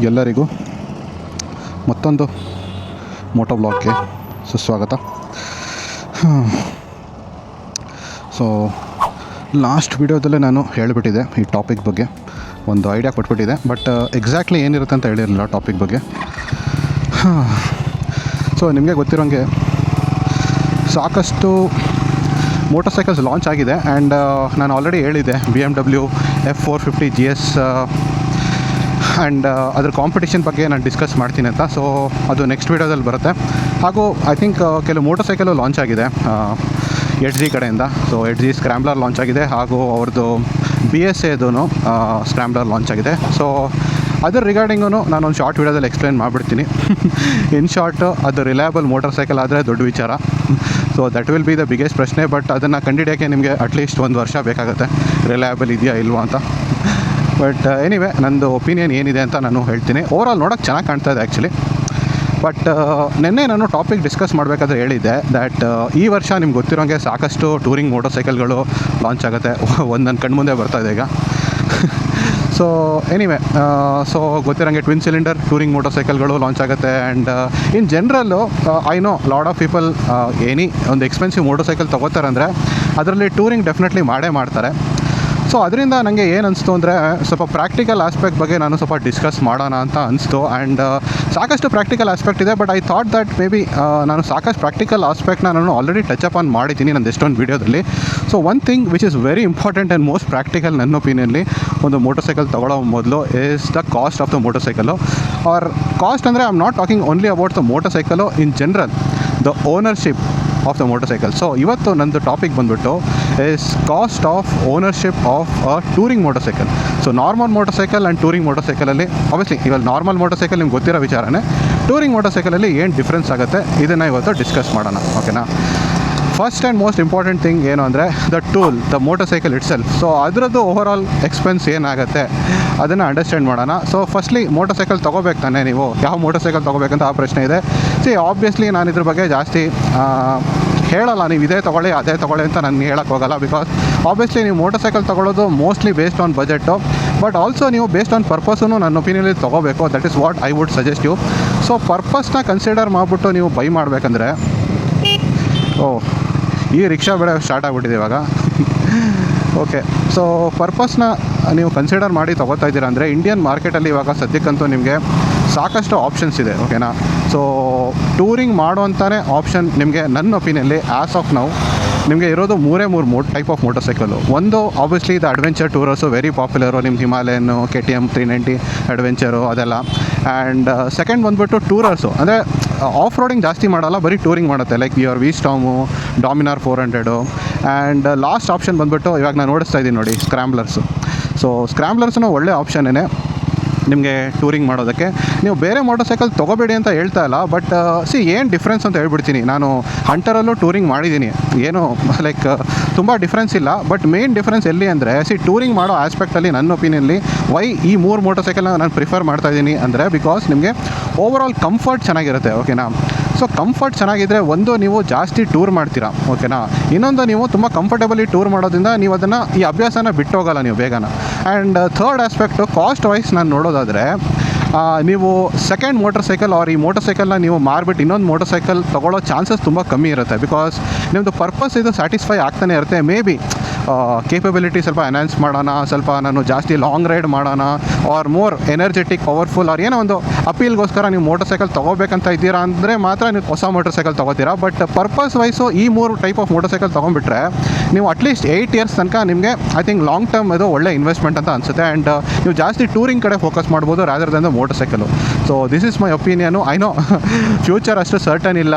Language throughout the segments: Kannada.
ಎಲ್ಲರಿಗೂ ಮತ್ತೊಂದು ಮೋಟೋ ಬ್ಲಾಗ್ಗೆ ಸುಸ್ವಾಗತ. ಸೊ ಲಾಸ್ಟ್ ವಿಡಿಯೋದಲ್ಲೇ ನಾನು ಹೇಳಿಬಿಟ್ಟಿದ್ದೆ ಈ ಟಾಪಿಕ್ ಬಗ್ಗೆ, ಒಂದು ಐಡಿಯಾ ಕೊಟ್ಬಿಟ್ಟಿದ್ದೆ, ಬಟ್ ಎಕ್ಸಾಕ್ಟ್ಲಿ ಏನಿರುತ್ತೆ ಅಂತ ಹೇಳಿರಲಿಲ್ಲ ಟಾಪಿಕ್ ಬಗ್ಗೆ. ಸೊ ನಿಮಗೆ ಗೊತ್ತಿರೋಂಗೆ ಸಾಕಷ್ಟು ಮೋಟರ್ ಸೈಕಲ್ಸ್ ಲಾಂಚ್ ಆಗಿದೆ. ಆ್ಯಂಡ್ ನಾನು ಆಲ್ರೆಡಿ ಹೇಳಿದ್ದೆ BMW F450 GS ಆ್ಯಂಡ್ ಅದ್ರ ಕಾಂಪಿಟೇಷನ್ ಬಗ್ಗೆ ನಾನು ಡಿಸ್ಕಸ್ ಮಾಡ್ತೀನಿ ಅಂತ. ಸೊ ಅದು ನೆಕ್ಸ್ಟ್ ವೀಡಿಯೋದಲ್ಲಿ ಬರುತ್ತೆ. ಹಾಗೂ ಐ ಥಿಂಕ್ ಕೆಲವು ಮೋಟರ್ ಸೈಕಲು ಲಾಂಚ್ ಆಗಿದೆ ಎಡ್ಜಿ ಕಡೆಯಿಂದ. ಸೊ ಎಡ್ಜಿ ಸ್ಕ್ರ್ಯಾಂಬ್ಲರ್ ಲಾಂಚ್ ಆಗಿದೆ, ಹಾಗೂ ಅವ್ರದ್ದು BSAದು ಸ್ಕ್ರ್ಯಾಂಬ್ಲರ್ ಲಾಂಚ್ ಆಗಿದೆ. ಸೊ ಅದರ ರಿಗಾರ್ಡಿಂಗೂ ನಾನೊಂದು ಶಾರ್ಟ್ ವೀಡಿಯೋದಲ್ಲಿ ಎಕ್ಸ್ಪ್ಲೈನ್ ಮಾಡಿಬಿಡ್ತೀನಿ. ಇನ್ ಶಾರ್ಟ್, ಅದು ರಿಲಯಬಲ್ ಮೋಟರ್ ಸೈಕಲ್ ಆದರೆ ದೊಡ್ಡ ವಿಚಾರ. So that will be the biggest ಪ್ರಶ್ನೆ. ಬಟ್ ಅದನ್ನು ಕಂಡುಹಿಡಿಯೋಕ್ಕೆ ನಿಮಗೆ ಅಟ್ಲೀಸ್ಟ್ 1 ವರ್ಷ ಬೇಕಾಗುತ್ತೆ, ರಿಲಯಬಲ್ ಇದೆಯಾ ಇಲ್ವಾ ಅಂತ. ಬಟ್ ಎನಿವೆ, ನಂದು ಒಪಿನಿಯನ್ ಏನಿದೆ ಅಂತ ನಾನು ಹೇಳ್ತೀನಿ. ಓವರಾಲ್ ನೋಡೋಕ್ಕೆ ಚೆನ್ನಾಗಿ ಕಾಣ್ತಾ ಇದೆ ಆ್ಯಕ್ಚುಲಿ. ಬಟ್ ನಿನ್ನೆ ನಾನು ಟಾಪಿಕ್ ಡಿಸ್ಕಸ್ ಮಾಡಬೇಕಾದ್ರೆ ಹೇಳಿದ್ದೆ ದ್ಯಾಟ್ ಈ ವರ್ಷ ನಿಮ್ಗೆ ಗೊತ್ತಿರೋಂಗೆ ಸಾಕಷ್ಟು ಟೂರಿಂಗ್ ಮೋಟರ್ ಸೈಕಲ್ಗಳು ಲಾಂಚ್ ಆಗುತ್ತೆ. ಒಂದು ನನ್ನ ಕಣ್ಮುಂದೆ ಬರ್ತಾಯಿದೆ ಈಗ. ಸೊ ಎನಿವೆ, ಸೊ ಗೊತ್ತಿರೋಂಗೆ ಟ್ವಿನ್ ಸಿಲಿಂಡರ್ ಟೂರಿಂಗ್ ಮೋಟರ್ ಸೈಕಲ್ಗಳು ಲಾಂಚ್ ಆಗುತ್ತೆ. And in general I know lot of people any ಒಂದು ಎಕ್ಸ್ಪೆನ್ಸಿವ್ ಮೋಟರ್ ಸೈಕಲ್ ತೊಗೋತಾರೆ ಅಂದರೆ ಅದರಲ್ಲಿ ಟೂರಿಂಗ್ ಡೆಫಿನೆಟ್ಲಿ ಮಾಡೇ ಮಾಡ್ತಾರೆ. ಸೊ ಅದರಿಂದ ನನಗೆ ಏನು ಅನಿಸ್ತು ಅಂದರೆ, ಸ್ವಲ್ಪ ಪ್ರಾಕ್ಟಿಕಲ್ ಆಸ್ಪೆಕ್ಟ್ ಬಗ್ಗೆ ನಾನು ಸ್ವಲ್ಪ ಡಿಸ್ಕಸ್ ಮಾಡೋಣ ಅಂತ ಅನಿಸ್ತು. ಆ್ಯಂಡ್ ಸಾಕಷ್ಟು ಪ್ರಾಕ್ಟಿಕಲ್ ಆಸ್ಪೆಕ್ಟ್ ಇದೆ, but I thought that may be ನಾನು ಸಾಕಷ್ಟು ಪ್ರಾಕ್ಟಿಕಲ್ ಆಸ್ಪೆಕ್ಟ್ನ ನಾನು ಆಲ್ರೆಡಿ ಟಚ್ ಅಪ್ ಆನ್ ಮಾಡಿದ್ದೀನಿ ನಂದು ಎಷ್ಟೊಂದು ವೀಡಿಯೋದಲ್ಲಿ. So one thing which is very important and most practical ನನ್ನ ಒಪಿನಿಯನ್ಲಿ ಒಂದು ಮೋಟರ್ ಸೈಕಲ್ ತೊಗೊಳ್ಳೋ ಮೊದಲು is the cost of the motor cycle. Or cost ಅಂದರೆ I am not talking only about the motor cycle, in general the ownership of the motor cycle. So ಇವತ್ತು ನಂದು ಟಾಪಿಕ್ ಬಂದುಬಿಟ್ಟು is cost of ownership of a touring motor cycle. So normal motor cycle and touring motor ಸೈಕಲಲ್ಲಿ obviously ಇವಾಗ ನಾರ್ಮಲ್ ಮೋಟರ್ ಸೈಕಲ್ ನಿಮ್ಗೆ ಗೊತ್ತಿರೋ ವಿಚಾರನೇ. ಟೂರಿಂಗ್ ಮೋಟರ್ ಸೈಕಲಲ್ಲಿ ಏನು ಡಿಫ್ರೆನ್ಸ್ ಆಗುತ್ತೆ ಇದನ್ನು ಇವತ್ತು ಡಿಸ್ಕಸ್ ಮಾಡೋಣ, ಓಕೆನಾ. First and most important thing ಏನು ಅಂದರೆ the tool, the motor cycle it self. So ಅದರದ್ದು ಓವರ್ ಆಲ್ ಎಕ್ಸ್ಪೆನ್ಸ್ ಏನಾಗುತ್ತೆ ಅದನ್ನು ಅಂಡರ್ಸ್ಟ್ಯಾಂಡ್ ಮಾಡೋಣ. ಸೊ ಫಸ್ಟ್ಲಿ ಮೋಟರ್ ಸೈಕಲ್ ತೊಗೋಬೇಕು ತಾನೇ ನೀವು, ಯಾವ ಮೋಟರ್ ಸೈಕಲ್ ತೊಗೋಬೇಕಂತ ಆ ಪ್ರಶ್ನೆ ಇದೆ. ಆಬ್ವಿಯಸ್ಲಿ ನಾನು ಇದ್ರ ಬಗ್ಗೆ ಜಾಸ್ತಿ ಹೇಳಲ್ಲ, ನೀವು ಇದೇ ತೊಗೊಳ್ಳಿ ಅದೇ ತೊಗೊಳ್ಳಿ ಅಂತ ನಾನು ಹೇಳಕ್ಕೆ ಹೋಗಲ್ಲ. ಬಿಕಾಸ್ ಆಬ್ವಿಯಸ್ಲಿ ನೀವು ಮೋಟರ್ ಸೈಕಲ್ ತೊಗೊಳ್ಳೋದು mostly based on budget, but also ನೀವು ಬೇಸ್ಡ್ ಆನ್ ಪರ್ಪಸ್ಸೂ ನನ್ನ ಒಪಿನಿಯನಲ್ಲಿ ತೊಗೋಬೇಕು. That is what I would suggest you. So ಪರ್ಪಸ್ನ ಕನ್ಸಿಡರ್ ಮಾಡಿಬಿಟ್ಟು ನೀವು ಬೈ ಮಾಡಬೇಕಂದ್ರೆ, ಈ ರಿಕ್ಷಾ ಬೇಡ ಸ್ಟಾರ್ಟ್ ಆಗಿಬಿಟ್ಟಿದೆ ಇವಾಗ. ಓಕೆ, ಸೊ ಪರ್ಪಸ್ನ ನೀವು ಕನ್ಸಿಡರ್ ಮಾಡಿ ತೊಗೋತಾ ಇದ್ದೀರಾ ಅಂದರೆ ಇಂಡಿಯನ್ ಮಾರ್ಕೆಟಲ್ಲಿ ಇವಾಗ ಸದ್ಯಕ್ಕಂತೂ ನಿಮಗೆ ಸಾಕಷ್ಟು ಆಪ್ಷನ್ಸ್ ಇದೆ, ಓಕೆನಾ. ಸೊ ಟೂರಿಂಗ್ ಮಾಡುವಂಥನೇ ಆಪ್ಷನ್ ನಿಮಗೆ ನನ್ನ ಒಪಿನಿಯನ್ಲಿ ಆ್ಯಸ್ ಆಫ್ ನೌ ನಿಮಗೆ ಇರೋದು ಮೂರೇ ಟೈಪ್ ಆಫ್ ಮೋಟರ್ ಸೈಕಲು. ಒಂದು ಆಬ್ವಿಯಸ್ಲಿ ಇದು ಅಡ್ವೆಂಚರ್ ಟೂರರ್ಸು ವೆರಿ ಪಾಪ್ಯುಲರು, ನಿಮ್ಮ ಹಿಮಾಲಯನು, KTM 390 ಅಡ್ವೆಂಚರು ಅದೆಲ್ಲ. ಆ್ಯಂಡ್ ಸೆಕೆಂಡ್ ಬಂದುಬಿಟ್ಟು ಟೂರರ್ಸು, ಅಂದರೆ ಆಫ್ ರೋಡಿಂಗ್ ಜಾಸ್ತಿ ಮಾಡಲ್ಲ, ಬರೀ ಟೂರಿಂಗ್ ಮಾಡುತ್ತೆ, ಲೈಕ್ ಯುವರ್ ವಿಸ್ಟಾಮು, ಡಾಮಿನಾರ್ 400. ಆ್ಯಂಡ್ ಲಾಸ್ಟ್ ಆಪ್ಷನ್ ಬಂದುಬಿಟ್ಟು ಇವಾಗ ನಾನು ನೋಡಿಸ್ತಾ ಇದ್ದೀನಿ ನೋಡಿ, ಸ್ಕ್ರ್ಯಾಂಬ್ಲರ್ಸು. ಸೊ ಸ್ಕ್ರ್ಯಾಂಬ್ಲರ್ಸ್ನು ಒಳ್ಳೆ ಆಪ್ಷನ್ನೇ ನಿಮಗೆ ಟೂರಿಂಗ್ ಮಾಡೋದಕ್ಕೆ. ನೀವು ಬೇರೆ ಮೋಟರ್ ಸೈಕಲ್ ತೊಗೋಬೇಡಿ ಅಂತ ಹೇಳ್ತಾ ಇಲ್ಲ, ಬಟ್ ಏನು ಡಿಫ್ರೆನ್ಸ್ ಅಂತ ಹೇಳ್ಬಿಡ್ತೀನಿ. ನಾನು ಹಂಟರಲ್ಲೂ ಟೂರಿಂಗ್ ಮಾಡಿದ್ದೀನಿ, ಏನು ಲೈಕ್ ತುಂಬ ಡಿಫ್ರೆನ್ಸ್ ಇಲ್ಲ. ಬಟ್ ಮೇನ್ ಡಿಫ್ರೆನ್ಸ್ ಎಲ್ಲಿ ಅಂದರೆ, ಟೂರಿಂಗ್ ಮಾಡೋ ಆಸ್ಪೆಕ್ಟಲ್ಲಿ ನನ್ನ ಒಪಿನಿಯನ್ಲಿ ವೈ ಈ 3 ಮೋಟರ್ ಸೈಕಲ್ನ ನಾನು ಪ್ರಿಫರ್ ಮಾಡ್ತಾಯಿದ್ದೀನಿ ಅಂದರೆ, ಬಿಕಾಸ್ ನಿಮಗೆ ಓವರ್ ಆಲ್ ಕಂಫರ್ಟ್ ಚೆನ್ನಾಗಿರುತ್ತೆ, ಓಕೆನಾ. ಸೊ ಕಂಫರ್ಟ್ ಚೆನ್ನಾಗಿದ್ದರೆ ಒಂದು ನೀವು ಜಾಸ್ತಿ ಟೂರ್ ಮಾಡ್ತೀರಾ, ಓಕೆನಾ. ಇನ್ನೊಂದು ನೀವು ತುಂಬ ಕಂಫರ್ಟಬಲಿ ಟೂರ್ ಮಾಡೋದ್ರಿಂದ ನೀವು ಅದನ್ನು ಈ ಅಭ್ಯಾಸನ ಬಿಟ್ಟೋಗಲ್ಲ ನೀವು ಬೇಗನ. And third aspect cost wise ನಾನು ನೋಡೋದಾದರೆ, ನೀವು ಸೆಕೆಂಡ್ ಮೋಟರ್ ಸೈಕಲ್ ಆರ್ ಈ ಮೋಟರ್ ಸೈಕಲ್ನ ನೀವು ಮಾರ್ಬಿಟ್ಟು ಇನ್ನೊಂದು ಮೋಟರ್ ಸೈಕಲ್ ತೊಗೊಳ್ಳೋ ಚಾನ್ಸಸ್ ತುಂಬ ಕಮ್ಮಿ ಇರುತ್ತೆ. ಬಿಕಾಸ್ ನಿಮ್ಮದು ಪರ್ಪಸ್ ಇದು ಸ್ಯಾಟಿಸ್ಫೈ ಆಗ್ತಾನೆ ಇರುತ್ತೆ. ಮೇ ಬಿ ಕೇಪಬಿಲಿಟಿ ಸ್ವಲ್ಪ ಎನ್ಹಾನ್ಸ್ ಮಾಡೋಣ, ಸ್ವಲ್ಪ ನಾನು ಜಾಸ್ತಿ ಲಾಂಗ್ ರೈಡ್ ಮಾಡೋಣ, or more energetic powerful or ಏನೋ ಒಂದು ಅಪೀಲ್ಗೋಸ್ಕರ ನೀವು ಮೋಟರ್ ಸೈಕಲ್ ತೊಗೋಬೇಕಂತ ಇದ್ದೀರಾ ಅಂದರೆ ಮಾತ್ರ ನೀವು ಹೊಸ ಮೋಟರ್ ಸೈಕಲ್ ತೊಗೋತೀರಾ. ಬಟ್ ಪರ್ಪಸ್ ವೈಸು ಈ 3 ಟೈಪ್ ಆಫ್ ಮೋಟರ್ ಸೈಕಲ್ ತೊಗೊಂಡ್ಬಿಟ್ರೆ ನೀವು ಅಟ್ಲೀಸ್ಟ್ 8 ಇಯರ್ಸ್ ತನಕ ನಿಮಗೆ ಐ ಥಿಂಕ್ ಲಾಂಗ್ ಟರ್ಮ್ ಇದು ಒಳ್ಳೆ ಇನ್ವೆಸ್ಟ್ಮೆಂಟ್ ಅಂತ ಅನಿಸುತ್ತೆ. ಆ್ಯಂಡ್ ನೀವು ಜಾಸ್ತಿ ಟೂರಿಂಗ್ ಕಡೆ ಫೋಕಸ್ ಮಾಡ್ಬೋದು rather then the motor cycle. So this is my opinion. I know future ಅಷ್ಟು ಸರ್ಟನ್ ಇಲ್ಲ.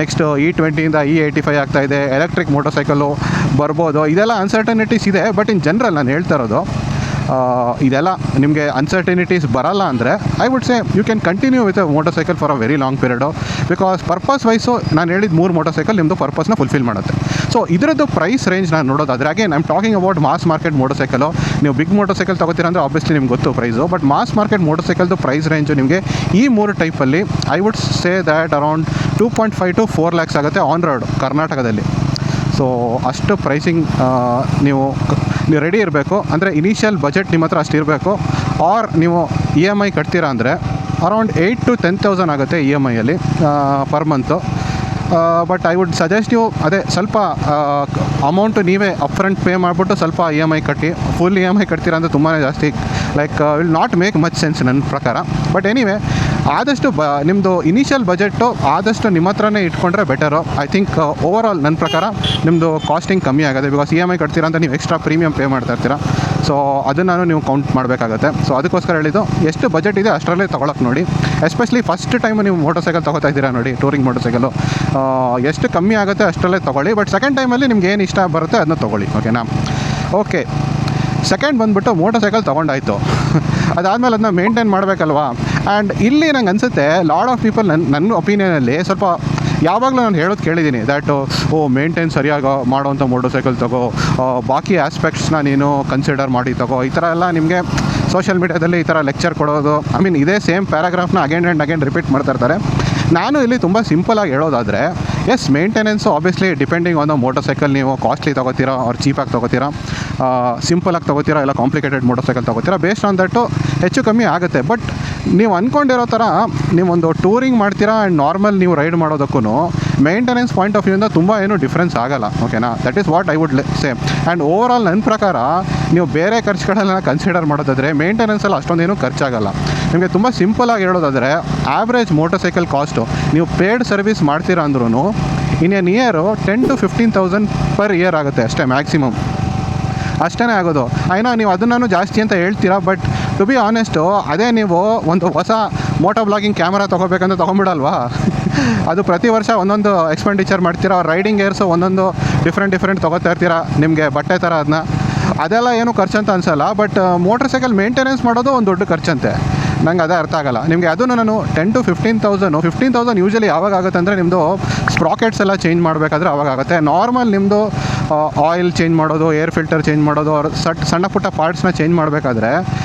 ನೆಕ್ಸ್ಟ್ E20ಇಂದ E85 ಆಗ್ತಾಯಿದೆ, ಎಲೆಕ್ಟ್ರಿಕ್ ಮೋಟರ್ ಸೈಕಲ್ಲು ಬರ್ಬೋದು, ಇದೆಲ್ಲ ಅನ್ಸರ್ಟನಿಟೀಸ್ ಇದೆ. ಬಟ್ ಇನ್ ಜನರಲ್ ನಾನು ಹೇಳ್ತಾ ಇರೋದು, ಇದೆಲ್ಲ ನಿಮಗೆ ಅನ್ಸರ್ಟನಿಟೀಸ್ ಬರಲ್ಲ ಅಂದರೆ I would say you can continue with a motor cycle for a very long period. Because purpose wise ನಾನು ಹೇಳಿದ 3 ಮೋಟರ್ ಸೈಕಲ್ ನಿಮ್ಮದು ಪರ್ಪಸ್ನ ಫುಲ್ಫಿಲ್ ಮಾಡುತ್ತೆ. ಸೊ ಇದರದ್ದು ಪ್ರೈಸ್ ರೇಂಜ್ ನಾನು ನೋಡೋದಾದರೆ, again I am talking about mass market motor cycle. ನೀವು ಬಿಗ್ ಮೋಟರ್ ಸೈಕಲ್ ತೊಗೋತೀರ ಅಂದರೆ ಆಬ್ವಿಯಸ್ಲಿ ನಿಮ್ಗೆ ಗೊತ್ತು price. But mass market motor ಸೈಕಲ್ದು ಪ್ರೈಸ್ ರೇಂಜು ನಿಮಗೆ ಈ 3 ಟೈಪಲ್ಲಿ I would say that around 2.5 to 4 lakhs ಆಗುತ್ತೆ ಆನ್ ರೋಡ್ ಕರ್ನಾಟಕದಲ್ಲಿ. ಸೊ ಅಷ್ಟು ಪ್ರೈಸಿಂಗ್ ನೀವು ರೆಡಿ ಇರಬೇಕು. ಅಂದರೆ ಇನಿಷಿಯಲ್ ಬಜೆಟ್ ನಿಮ್ಮ ಹತ್ರ ಅಷ್ಟು ಇರಬೇಕು. ಆರ್ ನೀವು EMI ಕಟ್ತೀರಾ ಅಂದರೆ ಅರೌಂಡ್ 8,000 to 10,000 ಆಗುತ್ತೆ EMIಯಲ್ಲಿ per month. But I would suggest you ಅದೇ ಸ್ವಲ್ಪ ಅಮೌಂಟು ನೀವೇ ಅಪ್ಫ್ರಂಟ್ ಪೇ ಮಾಡಿಬಿಟ್ಟು ಸ್ವಲ್ಪ EMI ಕಟ್ಟಿ. ಫುಲ್ EMI ಕಟ್ತೀರಾ ಅಂದರೆ ತುಂಬಾ ಜಾಸ್ತಿ like will not make much sense ನನ್ನ ಪ್ರಕಾರ. ಬಟ್ ಎನಿವೆ ಆದಷ್ಟು ನಿಮ್ಮದು ಇನಿಷಿಯಲ್ ಬಜೆಟ್ಟು ಆದಷ್ಟು ನಿಮ್ಮ ಹತ್ರನೇ ಇಟ್ಕೊಂಡ್ರೆ better. I think over all ನನ್ನ ಪ್ರಕಾರ ನಿಮ್ಮದು ಕಾಸ್ಟಿಂಗ್ ಕಮ್ಮಿ ಆಗುತ್ತೆ. ಬಿಕಾಸ್ EMI ಕಟ್ತೀರಾ ಅಂತ ನೀವು ಎಕ್ಸ್ಟ್ರಾ ಪ್ರೀಮಿಯಮ್ ಪೇ ಮಾಡ್ತಾ ಇರ್ತೀರಾ. ಸೊ ಅದನ್ನು ನೀವು ಕೌಂಟ್ ಮಾಡಬೇಕಾಗತ್ತೆ. ಸೊ ಅದಕ್ಕೋಸ್ಕರ ಹೇಳಿದ್ದು ಎಷ್ಟು ಬಜೆಟ್ ಇದೆ ಅಷ್ಟರಲ್ಲೇ ತೊಗೊಳಕ್ಕೆ ನೋಡಿ. ಎಸ್ಪೆಷಲಿ ಫಸ್ಟ್ ಟೈಮ್ ನೀವು ಮೋಟರ್ ಸೈಕಲ್ ತೊಗೋತಾ ಇದ್ದೀರಾ ನೋಡಿ, ಟೂರಿಂಗ್ ಮೋಟರ್ ಸೈಕಲು, ಎಷ್ಟು ಕಮ್ಮಿ ಆಗುತ್ತೆ ಅಷ್ಟರಲ್ಲೇ ತೊಗೊಳ್ಳಿ. ಬಟ್ ಸೆಕೆಂಡ್ ಟೈಮಲ್ಲಿ ನಿಮ್ಗೆ ಏನು ಇಷ್ಟ ಬರುತ್ತೆ ಅದನ್ನ ತೊಗೊಳ್ಳಿ. ಓಕೆನಾ? ಓಕೆ, ಸೆಕೆಂಡ್ ಬಂದುಬಿಟ್ಟು ಮೋಟರ್ ಸೈಕಲ್ ತೊಗೊಂಡಾಯಿತು. ಅದಾದಮೇಲೆ ಅದನ್ನ ಮೇಂಟೈನ್ ಮಾಡಬೇಕಲ್ವಾ. ಆ್ಯಂಡ್ ಇಲ್ಲಿ ನಂಗೆ ಅನಿಸುತ್ತೆ ಲಾಡ್ ಆಫ್ ಪೀಪಲ್ ನನ್ನ ಒಪಿನಿಯನಲ್ಲಿ ಸ್ವಲ್ಪ ಯಾವಾಗಲೂ ನಾನು ಹೇಳೋದು ಕೇಳಿದ್ದೀನಿ ದ್ಯಾಟು ಮೇಂಟೈನ್ ಸರಿಯಾಗಿ ಮಾಡೋವಂಥ ಮೋಟರ್ ಸೈಕಲ್ ತಗೋ, ಬಾಕಿ ಆಸ್ಪೆಕ್ಟ್ಸ್ನ ನೀನು ಕನ್ಸಿಡರ್ ಮಾಡಿ ತಗೋ, ಈ ಥರ ಎಲ್ಲ ನಿಮಗೆ ಸೋಷಿಯಲ್ ಮೀಡ್ಯಾದಲ್ಲಿ ಈ ಥರ ಲೆಕ್ಚರ್ ಕೊಡೋದು, ಐ ಮೀನ್ ಇದೇ ಸೇಮ್ ಪ್ಯಾರಾಗ್ರಾಫ್ನ ಅಗೇನ್ ಆ್ಯಂಡ್ ಅಗೇನ್ ರಿಪೀಟ್ ಮಾಡ್ತಾ ಇರ್ತಾರೆ. ನಾನು ಇಲ್ಲಿ ತುಂಬ ಸಿಂಪಲಾಗಿ ಹೇಳೋದಾದರೆ yes, maintenance obviously depending on the motor cycle. ನೀವು ಕಾಸ್ಟ್ಲಿ ತೊಗೋತೀರಾ ಅವ್ರು ಚೀಪಾಗಿ ತೊಗೋತೀರಾ, ಸಿಂಪಲಾಗಿ ತೊಗೋತೀರಾ ಇಲ್ಲ ಕಾಂಪ್ಲಿಕೇಟೆಡ್ ಮೋಟರ್ ಸೈಕಲ್ ತೊಗೋತೀರಾ, ಬೇಸ್ಡ್ ಆನ್ ದಟ್ಟು ಹೆಚ್ಚು ಕಮ್ಮಿ ಆಗುತ್ತೆ. ಬಟ್ ನೀವು ಅಂದ್ಕೊಂಡಿರೋ ಥರ ನೀವೊಂದು ಟೂರಿಂಗ್ ಮಾಡ್ತೀರಾ ಆ್ಯಂಡ್ ನಾರ್ಮಲ್ ನೀವು ರೈಡ್ ಮಾಡೋದಕ್ಕೂ ಮೇಂಟೆನೆನ್ಸ್ ಪಾಯಿಂಟ್ ಆಫ್ ವ್ಯೂಯಿಂದ ತುಂಬ ಏನೂ ಡಿಫ್ರೆನ್ಸ್ ಆಗಲ್ಲ. ಓಕೆನಾ? That is what I would say. And over all ನನ್ನ ಪ್ರಕಾರ ನೀವು ಬೇರೆ ಖರ್ಚುಗಳನ್ನ ಕನ್ಸಿಡರ್ ಮಾಡೋದಾದರೆ ಮೇಂಟೆನೆನ್ಸಲ್ಲಿ ಅಷ್ಟೊಂದೇನು ಖರ್ಚಾಗಲ್ಲ. ನಿಮಗೆ ತುಂಬ ಸಿಂಪಲಾಗಿ ಹೇಳೋದಾದರೆ ಆವ್ರೇಜ್ ಮೋಟರ್ ಸೈಕಲ್ ಕಾಸ್ಟು ನೀವು ಪೇಯ್ಡ್ ಸರ್ವಿಸ್ ಮಾಡ್ತೀರಾ ಅಂದ್ರೂ in an year 10,000 to 15,000 per year ಆಗುತ್ತೆ ಅಷ್ಟೇ, ಮ್ಯಾಕ್ಸಿಮಮ್ ಅಷ್ಟೇ ಆಗೋದು. ಏನೋ ನೀವು ಅದನ್ನು ಜಾಸ್ತಿ ಅಂತ ಹೇಳ್ತೀರಾ, ಬಟ್ ಟು ಬಿ ಆನೆಸ್ಟು ಅದೇ ನೀವು ಒಂದು ಹೊಸ ಮೋಟೋ ಬ್ಲಾಗಿಂಗ್ ಕ್ಯಾಮ್ರಾ ತೊಗೋಬೇಕಂತ ತೊಗೊಂಬಿಡಲ್ವಾ? ಅದು ಪ್ರತಿ ವರ್ಷ ಒಂದೊಂದು ಎಕ್ಸ್ಪೆಂಡಿಚರ್ ಮಾಡ್ತೀರಾ. ರೈಡಿಂಗ್ ಗೇರ್ಸು ಒಂದೊಂದು ಡಿಫ್ರೆಂಟ್ ತೊಗೋತಾ ಇರ್ತೀರಾ ನಿಮಗೆ ಬಟ್ಟೆ ಥರ. ಅದೆಲ್ಲ ಏನು ಖರ್ಚಂತ ಅನಿಸಲ್ಲ. ಬಟ್ ಮೋಟರ್ ಸೈಕಲ್ ಮೇಂಟೆನೆನ್ಸ್ ಮಾಡೋದು ಒಂದು ದೊಡ್ಡ ಖರ್ಚಂತೆ. ನಂಗೆ ಅದೇ ಅರ್ಥ ಆಗಲ್ಲ. ನಿಮಗೆ ಅದನ್ನು ನಾನು 10,000 to 15,000 ಯೂಶಲಿ ಯಾವಾಗ ಆಗುತ್ತೆ ಅಂದರೆ ನಿಮ್ಮದು ಸ್ಪ್ರಾಕೆಟ್ಸ್ ಎಲ್ಲ ಚೇಂಜ್ ಮಾಡಬೇಕಾದ್ರೆ ಆವಾಗುತ್ತೆ. ನಾರ್ಮಲ್ ನಿಮ್ಮದು ಆಯಿಲ್ ಚೇಂಜ್ ಮಾಡೋದು, ಏರ್ ಫಿಲ್ಟರ್ ಚೇಂಜ್ ಮಾಡೋದು, ಅವ್ರು ಸಣ್ಣ ಪುಟ್ಟ ಪಾರ್ಟ್ಸ್ನ ಚೇಂಜ್ ಮಾಡಬೇಕಾದ್ರೆ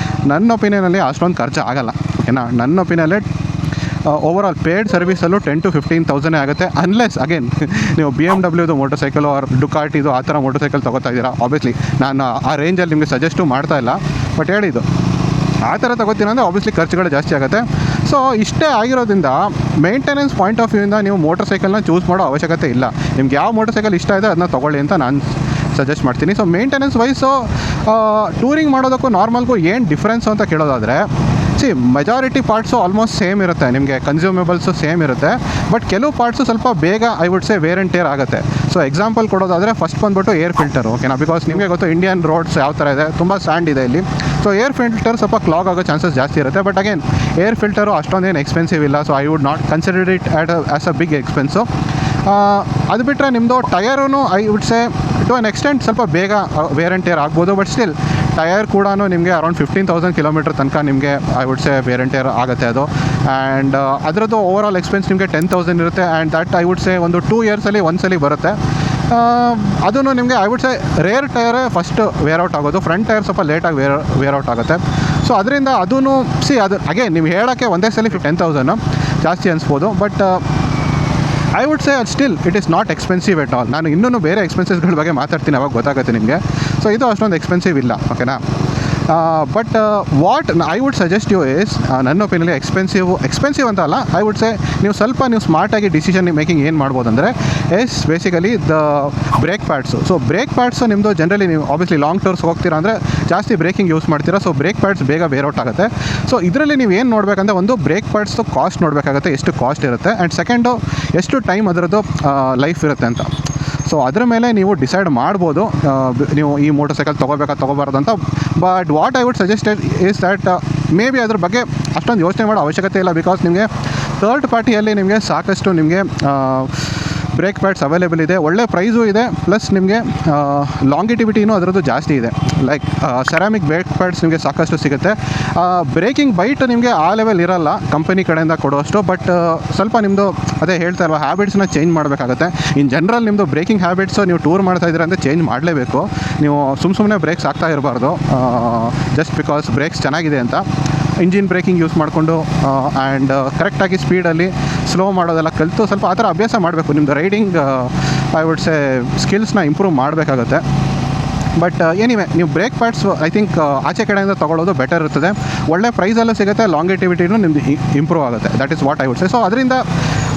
ನನ್ನ ಒಪಿನಿಯನಲ್ಲಿ ಅಷ್ಟೊಂದು ಖರ್ಚು ಆಗಲ್ಲ. ಓಕೆನಾ? ನನ್ನ ಒಪಿನಿಯಲ್ಲೇ ಓವರ್ ಆಲ್ ಪೇಯ್ಡ್ ಸರ್ವಿಸಲ್ಲೂ 10,000 to 15,000 ಆಗುತ್ತೆ. ಅನ್ಲೆಸ್ ಅಗೇನ್ ನೀವು BMW ಮೋಟರ್ ಸೈಕಲ್ ಆರ್ ಡುಕಾಟಿದು ಆ ಥರ ಮೋಟರ್ ಸೈಕಲ್ ತೊಗೋತಾ ಇದ್ದೀರಾ. ಆಬ್ವಿಯಸ್ಲಿ ನಾನು ಆ ರೇಂಜಲ್ಲಿ ನಿಮಗೆ ಸಜೆಸ್ಟು ಮಾಡ್ತಾ ಇಲ್ಲ, ಬಟ್ ಹೇಳಿದ್ದು ಆ ಥರ ತೊಗೋತೀನಿ ಅಂದರೆ ಆಬ್ವಿಯಸ್ಲಿ ಖರ್ಚುಗಳು ಜಾಸ್ತಿ ಆಗುತ್ತೆ. ಸೊ ಇಷ್ಟೇ ಆಗಿರೋದ್ರಿಂದ ಮೇಂಟೆನೆನ್ಸ್ ಪಾಯಿಂಟ್ ಆಫ್ ವ್ಯೂಯಿಂದ ನೀವು ಮೋಟರ್ ಸೈಕಲ್ನ ಚೂಸ್ ಮಾಡೋ ಅವಶ್ಯಕತೆ ಇಲ್ಲ. ನಿಮ್ಗೆ ಯಾವ ಮೋಟರ್ ಸೈಕಲ್ ಇಷ್ಟ ಇದೆ ಅದನ್ನ ತೊಗೊಳ್ಳಿ ಅಂತ ನಾನು ಸಜೆಸ್ಟ್ ಮಾಡ್ತೀನಿ. ಸೊ ಮೇಂಟೆನೆನ್ಸ್ ವೈಸು ಟೂರಿಂಗ್ ಮಾಡೋದಕ್ಕೂ ನಾರ್ಮಲ್ಗೂ ಏನು ಡಿಫ್ರೆನ್ಸು ಅಂತ ಕೇಳೋದಾದರೆ, ಮೆಜಾರಿಟಿ ಪಾರ್ಟ್ಸು ಆಲ್ಮೋಸ್ಟ್ ಸೇಮ್ ಇರುತ್ತೆ. ನಿಮಗೆ ಕನ್ಸ್ಯೂಮೇಬಲ್ಸು ಸೇಮ್ ಇರುತ್ತೆ. ಬಟ್ ಕೆಲವು ಪಾರ್ಟ್ಸು ಸ್ವಲ್ಪ ಬೇಗ I would say wear and tear ಆಗುತ್ತೆ. ಸೊ ಎಕ್ಸಾಂಪಲ್ ಕೊಡೋದಾದರೆ ಫಸ್ಟ್ ಬಂದುಬಿಟ್ಟು ಏರ್ ಫಿಲ್ಟರು. ಓಕೆನಾ? ಬಿಕಾಸ್ ನಿಮಗೆ ಗೊತ್ತು ಇಂಡಿಯನ್ ರೋಡ್ಸ್ ಯಾವ ಥರ ಇದೆ, ತುಂಬ ಸ್ಯಾಂಡ್ ಇದೆ ಇಲ್ಲಿ. ಸೊ ಏರ್ ಫಿಲ್ಟರ್ ಸ್ವಲ್ಪ ಕ್ಲಾಗ್ ಆಗೋ ಚಾನ್ಸಸ್ ಜಾಸ್ತಿ ಇರುತ್ತೆ. ಬಟ್ ಅಗೇನ್ ಏರ್ ಫಿಲ್ಟರು ಅಷ್ಟೊಂದೇನು ಎಕ್ಸ್ಪೆನ್ಸಿವ್ ಇಲ್ಲ. So I would not consider it as a big expense. ಅದು ಬಿಟ್ಟರೆ ನಿಮ್ಮದು ಟಯರೂ I would say to an extent ಸ್ವಲ್ಪ ಬೇಗ ವೇರ್ ಆ್ಯಂಡ್ ಟೇರ್ ಆಗ್ಬೋದು. ಬಟ್ ಸ್ಟಿಲ್ ಟಯರ್ ಕೂಡ ನಿಮಗೆ ಅರೌಂಡ್ 15,000 ಕಿಲೋಮೀಟರ್ ತನಕ ನಿಮಗೆ I would say wear and tear ಆಗುತ್ತೆ ಅದು. ಆ್ಯಂಡ್ ಅದರದ್ದು ಓವರ್ ಆಲ್ ಎಕ್ಸ್ಪೆನ್ಸ್ ನಿಮಗೆ 10,000 ಇರುತ್ತೆ. And that I would say ಒಂದು 2 ಇಯರ್ಸಲ್ಲಿ ಒಂದ್ಸಲಿ ಬರುತ್ತೆ. ಅದನ್ನು ನಿಮಗೆ ಐ ವುಡ್ ಸೇ ರೇರ್ ಟಯರೇ ಫಸ್ಟ್ ವೇರ್ ಔಟ್ ಆಗೋದು. ಫ್ರಂಟ್ ಟೈರ್ ಸ್ವಲ್ಪ ಲೇಟಾಗಿ ವೇರ್ ಔಟ್ ಆಗುತ್ತೆ. ಸೊ ಅದರಿಂದ ಅದೂ ಅದು ಅಗೇನ್ ನೀವು ಹೇಳೋಕ್ಕೆ ಒಂದೇ ಸಲ 10,000 ಜಾಸ್ತಿ ಅನಿಸ್ಬೋದು. But I would say still it is not expensive at all. ನಾನು ಇನ್ನೂ ಬೇರೆ ಎಕ್ಸ್ಪೆನ್ಸಸ್ಗಳ ಬಗ್ಗೆ ಮಾತಾಡ್ತೀನಿ, ಅವಾಗ ಗೊತ್ತಾಗುತ್ತೆ ನಿಮಗೆ. ಸೊ ಇದು ಅಷ್ಟೊಂದು ಎಕ್ಸ್ಪೆನ್ಸಿವ್ ಇಲ್ಲ. ಓಕೆನಾ? But what I would suggest you is, ನನ್ನ ಒಪಿನಿಯನ್ಲಿ ಎಕ್ಸ್ಪೆನ್ಸಿವ್ ಅಂತ ಅಲ್ಲ, ಐ ವುಡ್ ಸೇ ನೀವು ಸ್ಮಾರ್ಟಾಗಿ ಡಿಸಿಷನ್ ಮೇಕಿಂಗ್ ಏನು ಮಾಡ್ಬೋದು ಅಂದರೆ basically the brake pads. So brake pads ನಿಮ್ಮದು ಜನರಲಿ ನೀವು ಆಬ್ವಿಯಸ್ಲಿ ಲಾಂಗ್ ಟೂರ್ಸ್ ಹೋಗ್ತೀರಾ ಅಂದರೆ ಜಾಸ್ತಿ ಬ್ರೇಕಿಂಗ್ ಯೂಸ್ ಮಾಡ್ತೀರಾ. ಸೊ ಬ್ರೇಕ್ ಪ್ಯಾಡ್ಸ್ ಬೇಗ ವೇರ್ ಔಟ್ ಆಗುತ್ತೆ. ಸೊ ಇದರಲ್ಲಿ ನೀವು ಏನು ನೋಡಬೇಕಂದ್ರೆ ಒಂದು ಬ್ರೇಕ್ ಪ್ಯಾಡ್ಸ್ದು ಕಾಸ್ಟ್ ನೋಡಬೇಕಾಗುತ್ತೆ, ಎಷ್ಟು ಕಾಸ್ಟ್ ಇರುತ್ತೆ. ಆ್ಯಂಡ್ ಸೆಕೆಂಡು ಎಷ್ಟು ಟೈಮ್ ಅದರದ್ದು ಲೈಫ್ ಇರುತ್ತೆ ಅಂತ. ಸೊ ಅದರ ಮೇಲೆ ನೀವು ಡಿಸೈಡ್ ಮಾಡ್ಬೋದು ನೀವು ಈ ಮೋಟರ್ ಸೈಕಲ್ ತೊಗೋಬಾರ್ದು ಅಂತ. But what I would suggest is that may be ಅದ್ರ ಬಗ್ಗೆ ಅಷ್ಟೊಂದು ಯೋಚನೆ ಮಾಡೋ ಅವಶ್ಯಕತೆ ಇಲ್ಲ. ಬಿಕಾಸ್ ನಿಮಗೆ ಥರ್ಡ್ ಪಾರ್ಟಿಯಲ್ಲಿ ನಿಮಗೆ ಸಾಕಷ್ಟು ನಿಮಗೆ ಬ್ರೇಕ್ ಪ್ಯಾಡ್ಸ್ ಅವೈಲೇಬಲ್ ಇದೆ, ಒಳ್ಳೆ ಪ್ರೈಸು ಇದೆ, ಪ್ಲಸ್ ನಿಮಗೆ ಲಾಂಗಿಟಿವಿಟಿನೂ ಅದರದ್ದು ಜಾಸ್ತಿ ಇದೆ. ಲೈಕ್ ಸೆರಾಮಿಕ್ ಬ್ರೇಕ್ ಪ್ಯಾಡ್ಸ್ ನಿಮಗೆ ಸಾಕಷ್ಟು ಸಿಗುತ್ತೆ. ಬ್ರೇಕಿಂಗ್ ಬೈಟ್ ನಿಮಗೆ ಆ ಲೆವೆಲ್ ಇರಲ್ಲ ಕಂಪನಿ ಕಡೆಯಿಂದ ಕೊಡುವಷ್ಟು. ಬಟ್ ಸ್ವಲ್ಪ ನಿಮ್ಮದು ಅದೇ ಹೇಳ್ತಾ ಇಲ್ವಾ, ಹ್ಯಾಬಿಟ್ಸ್ನ ಚೇಂಜ್ ಮಾಡಬೇಕಾಗುತ್ತೆ. ಇನ್ ಜನರಲ್ ನಿಮ್ಮದು ಬ್ರೇಕಿಂಗ್ ಹ್ಯಾಬಿಟ್ಸು ನೀವು ಟೂರ್ ಮಾಡ್ತಾ ಇದ್ದೀರಾ ಅಂದರೆ ಚೇಂಜ್ ಮಾಡಲೇಬೇಕು. ನೀವು ಸುಮ್ಮನೆ ಬ್ರೇಕ್ಸ್ ಆಗ್ತಾ ಇರಬಾರ್ದು ಜಸ್ಟ್ ಬಿಕಾಸ್ ಬ್ರೇಕ್ಸ್ ಚೆನ್ನಾಗಿದೆ ಅಂತ. ಇಂಜಿನ್ ಬ್ರೇಕಿಂಗ್ ಯೂಸ್ ಮಾಡಿಕೊಂಡು ಆ್ಯಂಡ್ ಕರೆಕ್ಟಾಗಿ ಸ್ಪೀಡಲ್ಲಿ ಸ್ಲೋ ಮಾಡೋದೆಲ್ಲ ಕಲಿತು ಸ್ವಲ್ಪ ಆ ಥರ ಅಭ್ಯಾಸ ಮಾಡಬೇಕು. ನಿಮ್ಮದು ರೈಡಿಂಗ್ ಐ ವುಡ್ ಸೇ ಸ್ಕಿಲ್ಸ್ನ ಇಂಪ್ರೂವ್ ಮಾಡಬೇಕಾಗುತ್ತೆ. ಬಟ್ ಎನಿವೆ ನೀವು ಬ್ರೇಕ್ ಪ್ಯಾಡ್ಸ್ ಐ ಥಿಂಕ್ ಆಚೆ ಕಡೆಯಿಂದ ತೊಗೊಳ್ಳೋದು ಬೆಟರ್ ಇರ್ತದೆ. ಒಳ್ಳೆ ಪ್ರೈಸಲ್ಲೂ ಸಿಗುತ್ತೆ, ಲಾಂಗಿಟಿವಿಟಿನೂ ನಿಮ್ದು ಇಂಪ್ರೂವ್ ಆಗುತ್ತೆ. That is what I would say. So ಅದರಿಂದ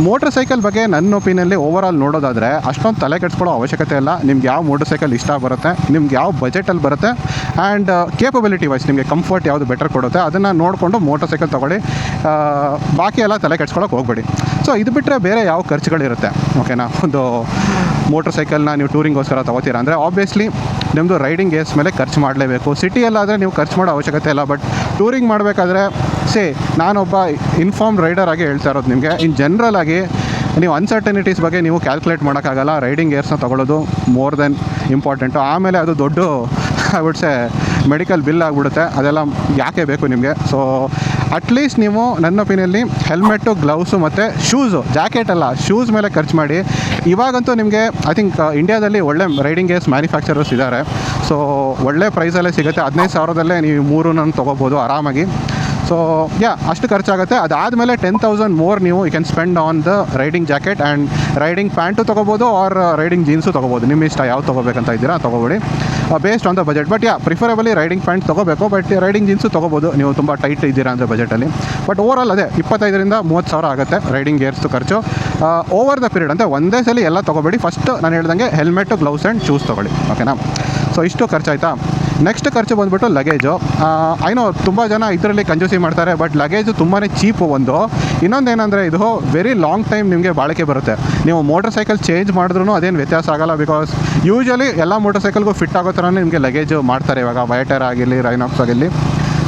ಮೋಟರ್ ಸೈಕಲ್ ಬಗ್ಗೆ ನನ್ನ ಒಪಿನಿಯಲ್ಲಿ ಓವರಾಲ್ ನೋಡೋದಾದರೆ ಅಷ್ಟೊಂದು ತಲೆ ಕೆಡಿಸ್ಕೊಳ್ಳೋ ಅವಶ್ಯಕತೆ ಇಲ್ಲ. ನಿಮ್ಗೆ ಯಾವ ಮೋಟರ್ ಸೈಕಲ್ ಇಷ್ಟ ಬರುತ್ತೆ, ನಿಮ್ಗೆ ಯಾವ ಬಜೆಟಲ್ಲಿ ಬರುತ್ತೆ ಆ್ಯಂಡ್ ಕೇಪಬಿಲಿಟಿ ವೈಸ್ ನಿಮಗೆ ಕಂಫರ್ಟ್ ಯಾವುದು ಬೆಟರ್ ಕೊಡುತ್ತೆ ಅದನ್ನು ನೋಡಿಕೊಂಡು ಮೋಟರ್ ಸೈಕಲ್ ತೊಗೊಳ್ಳಿ. ಬಾಕಿ ಎಲ್ಲ ತಲೆ ಕೆಡ್ಸ್ಕೊಳ್ಳೋಕೆ ಹೋಗಬೇಡಿ. ಸೊ ಇದು ಬಿಟ್ಟರೆ ಬೇರೆ ಯಾವ ಖರ್ಚುಗಳಿರುತ್ತೆ ಓಕೆನಾ. ಒಂದು ಮೋಟರ್ ಸೈಕಲ್ನ ನೀವು ಟೂರಿಂಗೋಸ್ಕರ ತೊಗೋತೀರಾ ಅಂದರೆ ಆಬ್ವಿಯಸ್ಲಿ ನಿಮ್ಮದು ರೈಡಿಂಗ್ ಗೇರ್ಸ್ ಮೇಲೆ ಖರ್ಚು ಮಾಡಲೇಬೇಕು. ಸಿಟಿಯಲ್ಲಾದರೆ ನೀವು ಖರ್ಚು ಮಾಡೋ ಅವಶ್ಯಕತೆ ಇಲ್ಲ. ಬಟ್ ಟೂರಿಂಗ್ ಮಾಡಬೇಕಾದ್ರೆ ನಾನೊಬ್ಬ ಇನ್ಫಾರ್ಮ್ ರೈಡರ್ ಆಗಿ ಹೇಳ್ತಾ ಇರೋದು ನಿಮಗೆ, ಇನ್ ಜನರಲ್ ಆಗಿ ನೀವು ಅನ್ಸರ್ಟನಿಟೀಸ್ ಬಗ್ಗೆ ನೀವು ಕ್ಯಾಲ್ಕುಲೇಟ್ ಮಾಡೋಕ್ಕಾಗಲ್ಲ. ರೈಡಿಂಗ್ ಗೇರ್ಸ್ನ ತೊಗೊಳ್ಳೋದು ಮೋರ್ ದೆನ್ ಇಂಪಾರ್ಟೆಂಟು. ಆಮೇಲೆ ಅದು ದೊಡ್ಡ I would say medical bill ಆಗಿಬಿಡುತ್ತೆ, ಅದೆಲ್ಲ ಯಾಕೆ ಬೇಕು ನಿಮಗೆ. ಸೊ ಅಟ್ಲೀಸ್ಟ್ ನೀವು ನನ್ನ ಒಪಿನಿಯಲ್ಲಿ ಹೆಲ್ಮೆಟ್ಟು, ಗ್ಲೌಸು ಮತ್ತು ಶೂಸು, ಜಾಕೆಟ್ ಅಲ್ಲ ಶೂಸ್ ಮೇಲೆ ಖರ್ಚು ಮಾಡಿ. ಇವಾಗಂತೂ ನಿಮಗೆ ಐ ಥಿಂಕ್ ಇಂಡಿಯಾದಲ್ಲಿ ಒಳ್ಳೆ ರೈಡಿಂಗ್ ಗೇರ್ಸ್ ಮ್ಯಾನುಫ್ಯಾಕ್ಚರರ್ಸ್ ಇದ್ದಾರೆ. ಸೊ ಒಳ್ಳೆ ಪ್ರೈಸಲ್ಲೇ ಸಿಗುತ್ತೆ. 15,000ದಲ್ಲೇ ನೀವು 3 ತೊಗೋಬೋದು ಆರಾಮಾಗಿ. ಸೊ ಅಷ್ಟು ಖರ್ಚಾಗುತ್ತೆ. ಅದಾದಮೇಲೆ 10,000 ಮೋರ್ ನೀವು you can spend on the riding jacket and riding pant ತೊಗೋಬೋದು ಆರ್ ರೈಡಿಂಗ್ ಜೀನ್ಸು ತೊಗೋಬೋದು. ನಿಮ್ಮ ಇಷ್ಟ ಯಾವ್ದು ತೊಗೋಬೇಕಂತ ಇದ್ದೀರಾ ತೊಗೋಬೇಡಿ, based on the budget. But preferably riding pant ತೊಗೋಬೇಕು. ಬಟ್ ರೈಡಿಂಗ್ ಜೀನ್ಸು ತೊಗೋಬೋದು ನೀವು ತುಂಬ ಟೈಟ್ ಇದ್ದೀರಾ ಅಂದರೆ ಬಜೆಟಲ್ಲಿ. ಬಟ್ ಓವರಾಲ್ ಅದೇ 25,000 - 30,000 ಆಗುತ್ತೆ ರೈಡಿಂಗ್ ಗೇರ್ಸ್ದು ಖರ್ಚು ಓವರ್ ದ ಪೀರಿಯಡ್. ಅಂತ ಒಂದೇ ಸಲ ಎಲ್ಲ ತೊಗೋಬೇಡಿ. ಫಸ್ಟ್ ನಾನು ಹೇಳ್ದಂಗೆ ಹೆಲ್ಮೆಟ್ಟು, ಗ್ಲೌಸ್ ಆ್ಯಂಡ್ ಶೂಸ್ ತೊಗೊಳ್ಳಿ ಓಕೆನಾ. ಸೊ ಇಷ್ಟು ಖರ್ಚಾಯ್ತಾ. ನೆಕ್ಸ್ಟ್ ಖರ್ಚು ಬಂದುಬಿಟ್ಟು ಲಗೇಜು. ಐನೋ ತುಂಬ ಜನ ಇದರಲ್ಲಿ ಕಂಜೂಸಿ ಮಾಡ್ತಾರೆ, ಬಟ್ ಲಗೇಜು ತುಂಬಾ ಚೀಪು. ಇನ್ನೊಂದೇನೆಂದರೆ ಇದು ವೆರಿ ಲಾಂಗ್ ಟೈಮ್ ನಿಮಗೆ ಬಾಳಿಕೆ ಬರುತ್ತೆ. ನೀವು ಮೋಟರ್ ಸೈಕಲ್ ಚೇಂಜ್ ಮಾಡಿದ್ರೂ ಅದೇನು ವ್ಯತ್ಯಾಸ ಆಗೋಲ್ಲ. ಬಿಕಾಸ್ ಯೂಶ್ವಲಿ ಎಲ್ಲ ಮೋಟರ್ ಸೈಕಲ್ಗೂ ಫಿಟ್ ಆಗೋ ಥರನೇ ನಿಮಗೆ ಲಗೇಜು ಮಾಡ್ತಾರೆ ಇವಾಗ, ವೈಟರ್ ಆಗಿರಲಿ, ರೈನಾಕ್ಸ್ ಆಗಿರಲಿ.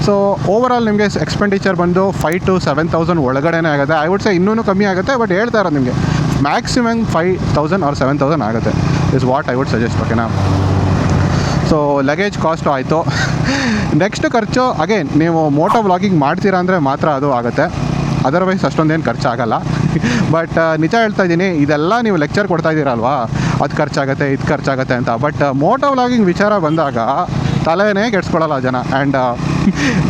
ಸೊ ಓವರಾಲ್ ನಿಮಗೆ ಎಕ್ಸ್ಪೆಂಡಿಚರ್ ಬಂದು 5,000 to 7,000 ಒಳಗಡೆನೇ ಆಗುತ್ತೆ. ಐ ವುಡ್ ಸೇ ಇನ್ನೂ ಕಮ್ಮಿ ಆಗುತ್ತೆ, ಬಟ್ ಹೇಳ್ತಾ ಇರೋದು ನಿಮಗೆ ಮ್ಯಾಕ್ಸಿಮಮ್ 5,000 or 7,000 ಆಗುತ್ತೆ is what I would suggest ಓಕೆನಾ. ಸೊ ಲಗೇಜ್ ಕಾಸ್ಟು ಆಯಿತು. ನೆಕ್ಸ್ಟ್ ಖರ್ಚು ಅಗೇನ್ ನೀವು ಮೋಟೋ ವ್ಲಾಗಿಂಗ್ ಮಾಡ್ತೀರಾ ಅಂದರೆ ಮಾತ್ರ ಅದು ಆಗುತ್ತೆ, ಅದರ್ವೈಸ್ ಅಷ್ಟೊಂದೇನು ಖರ್ಚಾಗಲ್ಲ. ಬಟ್ ನಿಜ ಹೇಳ್ತಾ ಇದ್ದೀನಿ, ಇದೆಲ್ಲ ನೀವು ಲೆಕ್ಚರ್ ಕೊಡ್ತಾ ಇದ್ದೀರಲ್ವಾ, ಅದು ಖರ್ಚಾಗುತ್ತೆ ಇದು ಖರ್ಚಾಗುತ್ತೆ ಅಂತ. ಬಟ್ ಮೋಟೋ ವ್ಲಾಗಿಂಗ್ ವಿಚಾರ ಬಂದಾಗ ತಲೆನೇ ಕೆಡ್ಸ್ಕೊಳ್ಳಲ್ಲ ಜನ. ಆ್ಯಂಡ್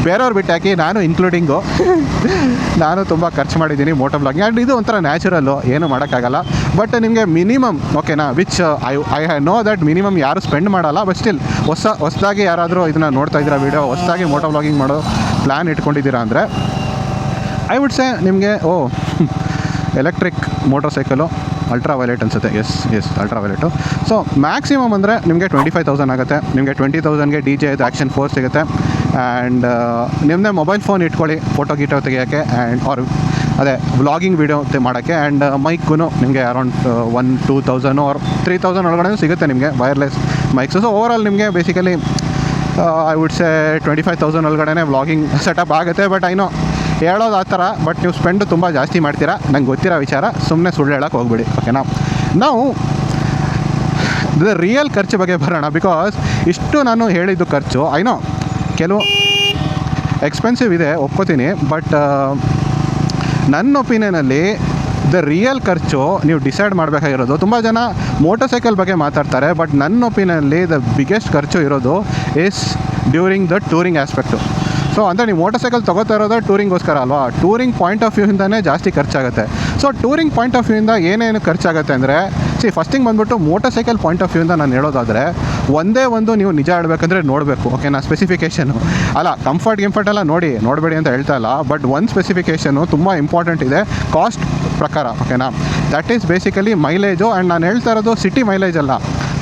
ಬೇರೆಯವ್ರು ಬಿಟ್ಟಾಕಿ ನಾನು ಇನ್ಕ್ಲೂಡಿಂಗು ನಾನು ತುಂಬ ಖರ್ಚು ಮಾಡಿದ್ದೀನಿ ಮೋಟೋ ವ್ಲಾಗಿಂಗ್. ಆ್ಯಂಡ್ ಇದು ಒಂಥರ ನ್ಯಾಚುರಲ್ಲು, ಏನು ಮಾಡೋಕ್ಕಾಗಲ್ಲ. ಬಟ್ ನಿಮಗೆ ಮಿನಿಮಮ್ ಓಕೆನಾ, which I know that minimum ಯಾರು ಸ್ಪೆಂಡ್ ಮಾಡಲ್ಲ. ಬಟ್ ಸ್ಟಿಲ್ ಹೊಸದಾಗಿ ಯಾರಾದರೂ ಇದನ್ನು ನೋಡ್ತಾ ಇದ್ದೀರಾ ವೀಡಿಯೋ, ಹೊಸದಾಗಿ ಮೋಟೋ ವ್ಲಾಗಿಂಗ್ ಮಾಡೋ ಪ್ಲ್ಯಾನ್ ಇಟ್ಕೊಂಡಿದ್ದೀರಾ ಅಂದರೆ ಐ ವುಡ್ ಸೇ ನಿಮಗೆ electric motorcycle Ultraviolette ಅನಿಸುತ್ತೆ. Yes Ultraviolette. So maximum ಅಂದರೆ ನಿಮಗೆ 25,000 ಆಗುತ್ತೆ. ನಿಮಗೆ 20,000ಗೆ DJ ಆ್ಯಕ್ಷನ್ 4 ಸಿಗುತ್ತೆ. ಆ್ಯಂಡ್ ನಿಮ್ಮದೇ ಮೊಬೈಲ್ ಫೋನ್ ಇಟ್ಕೊಳ್ಳಿ ಫೋಟೋ ಗೀಟೋ ತೆಗಿಯೋಕ್ಕೆ ಆ್ಯಂಡ್ ಆರ್ ಅದೇ ವ್ಲಾಗಿಂಗ್ ವೀಡಿಯೋ ಮಾಡೋಕ್ಕೆ. ಆ್ಯಂಡ್ ಮೈಕ್ಗೂ ನಿಮಗೆ ಅರೌಂಡ್ 1,000-2,000 or 3,000 ಒಳಗಡೆ ಸಿಗುತ್ತೆ ನಿಮಗೆ ವೈರ್ಲೆಸ್ ಮೈಕ್ಸು. ಸೊ ಓವರಾಲ್ ನಿಮಗೆ ಬೇಸಿಕಲಿ ಐ ವುಡ್ ಸೇ 25,000 ಒಳಗಡೆ ವ್ಲಾಗಿಂಗ್ ಸೆಟಪ್ ಆಗುತ್ತೆ. ಬಟ್ ಐನೋ ಹೇಳೋದು ಆ ಥರ, ಬಟ್ ನೀವು ಸ್ಪೆಂಡು ತುಂಬ ಜಾಸ್ತಿ ಮಾಡ್ತೀರಾ, ನಂಗೆ ಗೊತ್ತಿರೋ ವಿಚಾರ, ಸುಮ್ಮನೆ ಸುಳ್ಳು ಹೇಳೋಕ್ಕೆ ಹೋಗ್ಬೇಡಿ ಓಕೆನಾ. ನಾವು ರಿಯಲ್ ಖರ್ಚು ಬಗ್ಗೆ ಬರೋಣ. ಬಿಕಾಸ್ ಇಷ್ಟು ನಾನು ಹೇಳಿದ್ದು ಖರ್ಚು ಐನೋ ಕೆಲವು ಎಕ್ಸ್ಪೆನ್ಸಿವ್ ಇದೆ ಒಪ್ಕೋತೀನಿ. ಬಟ್ ನನ್ನ ಒಪಿನಿಯನಲ್ಲಿ ದ ರಿಯಲ್ ಖರ್ಚು ನೀವು ಡಿಸೈಡ್ ಮಾಡಬೇಕಾಗಿರೋದು. ತುಂಬ ಜನ ಮೋಟರ್ ಸೈಕಲ್ ಬಗ್ಗೆ ಮಾತಾಡ್ತಾರೆ, ಬಟ್ ನನ್ನ ಒಪಿನಿಯನಲ್ಲಿ ದ ಬಿಗ್ಗೆಸ್ಟ್ ಖರ್ಚು ಇರೋದು is during the touring aspect. So ಅಂದರೆ ನೀವು ಮೋಟರ್ ಸೈಕಲ್ ತೊಗೋತಾ ಇರೋದು ಟೂರಿಂಗೋಸ್ಕರ ಅಲ್ವಾ, ಟೂರಿಂಗ್ ಪಾಯಿಂಟ್ ಆಫ್ ವ್ಯೂಯಿಂದನೇ ಜಾಸ್ತಿ ಖರ್ಚಾಗುತ್ತೆ. ಸೊ ಟೂರಿಂಗ್ ಪಾಯಿಂಟ್ ಆಫ್ ವ್ಯೂಯಿಂದ ಏನೇನು ಖರ್ಚಾಗುತ್ತೆ ಅಂದರೆ ಫಸ್ಟಿಂಗ್ ಬಂದುಬಿಟ್ಟು ಮೋಟರ್ ಸೈಕಲ್ ಪಾಯಿಂಟ್ ಆಫ್ ವ್ಯೂಯಿಂದ ನಾನು ಹೇಳೋದಾದರೆ ಒಂದೇ ಒಂದು ನೀವು ನಿಜ ಹೇಳ್ಬೇಕಂದ್ರೆ ನೋಡಬೇಕು ಓಕೆನಾ. ಸ್ಪೆಸಿಫಿಕೇಷನು ಅಲ್ಲ, ಕಂಫರ್ಟ್ ಎಲ್ಲ ನೋಡಬೇಡಿ ಅಂತ ಹೇಳ್ತಾ ಇಲ್ಲ. ಬಟ್ ಒಂದು ಸ್ಪೆಸಿಫಿಕೇಷನು ತುಂಬ ಇಂಪಾರ್ಟೆಂಟ್ ಇದೆ ಕಾಸ್ಟ್ ಪ್ರಕಾರ ಓಕೆನಾ. That is basically mileage. And ನಾನು ಹೇಳ್ತಾ ಇರೋದು ಸಿಟಿ ಮೈಲೇಜ್ ಅಲ್ಲ,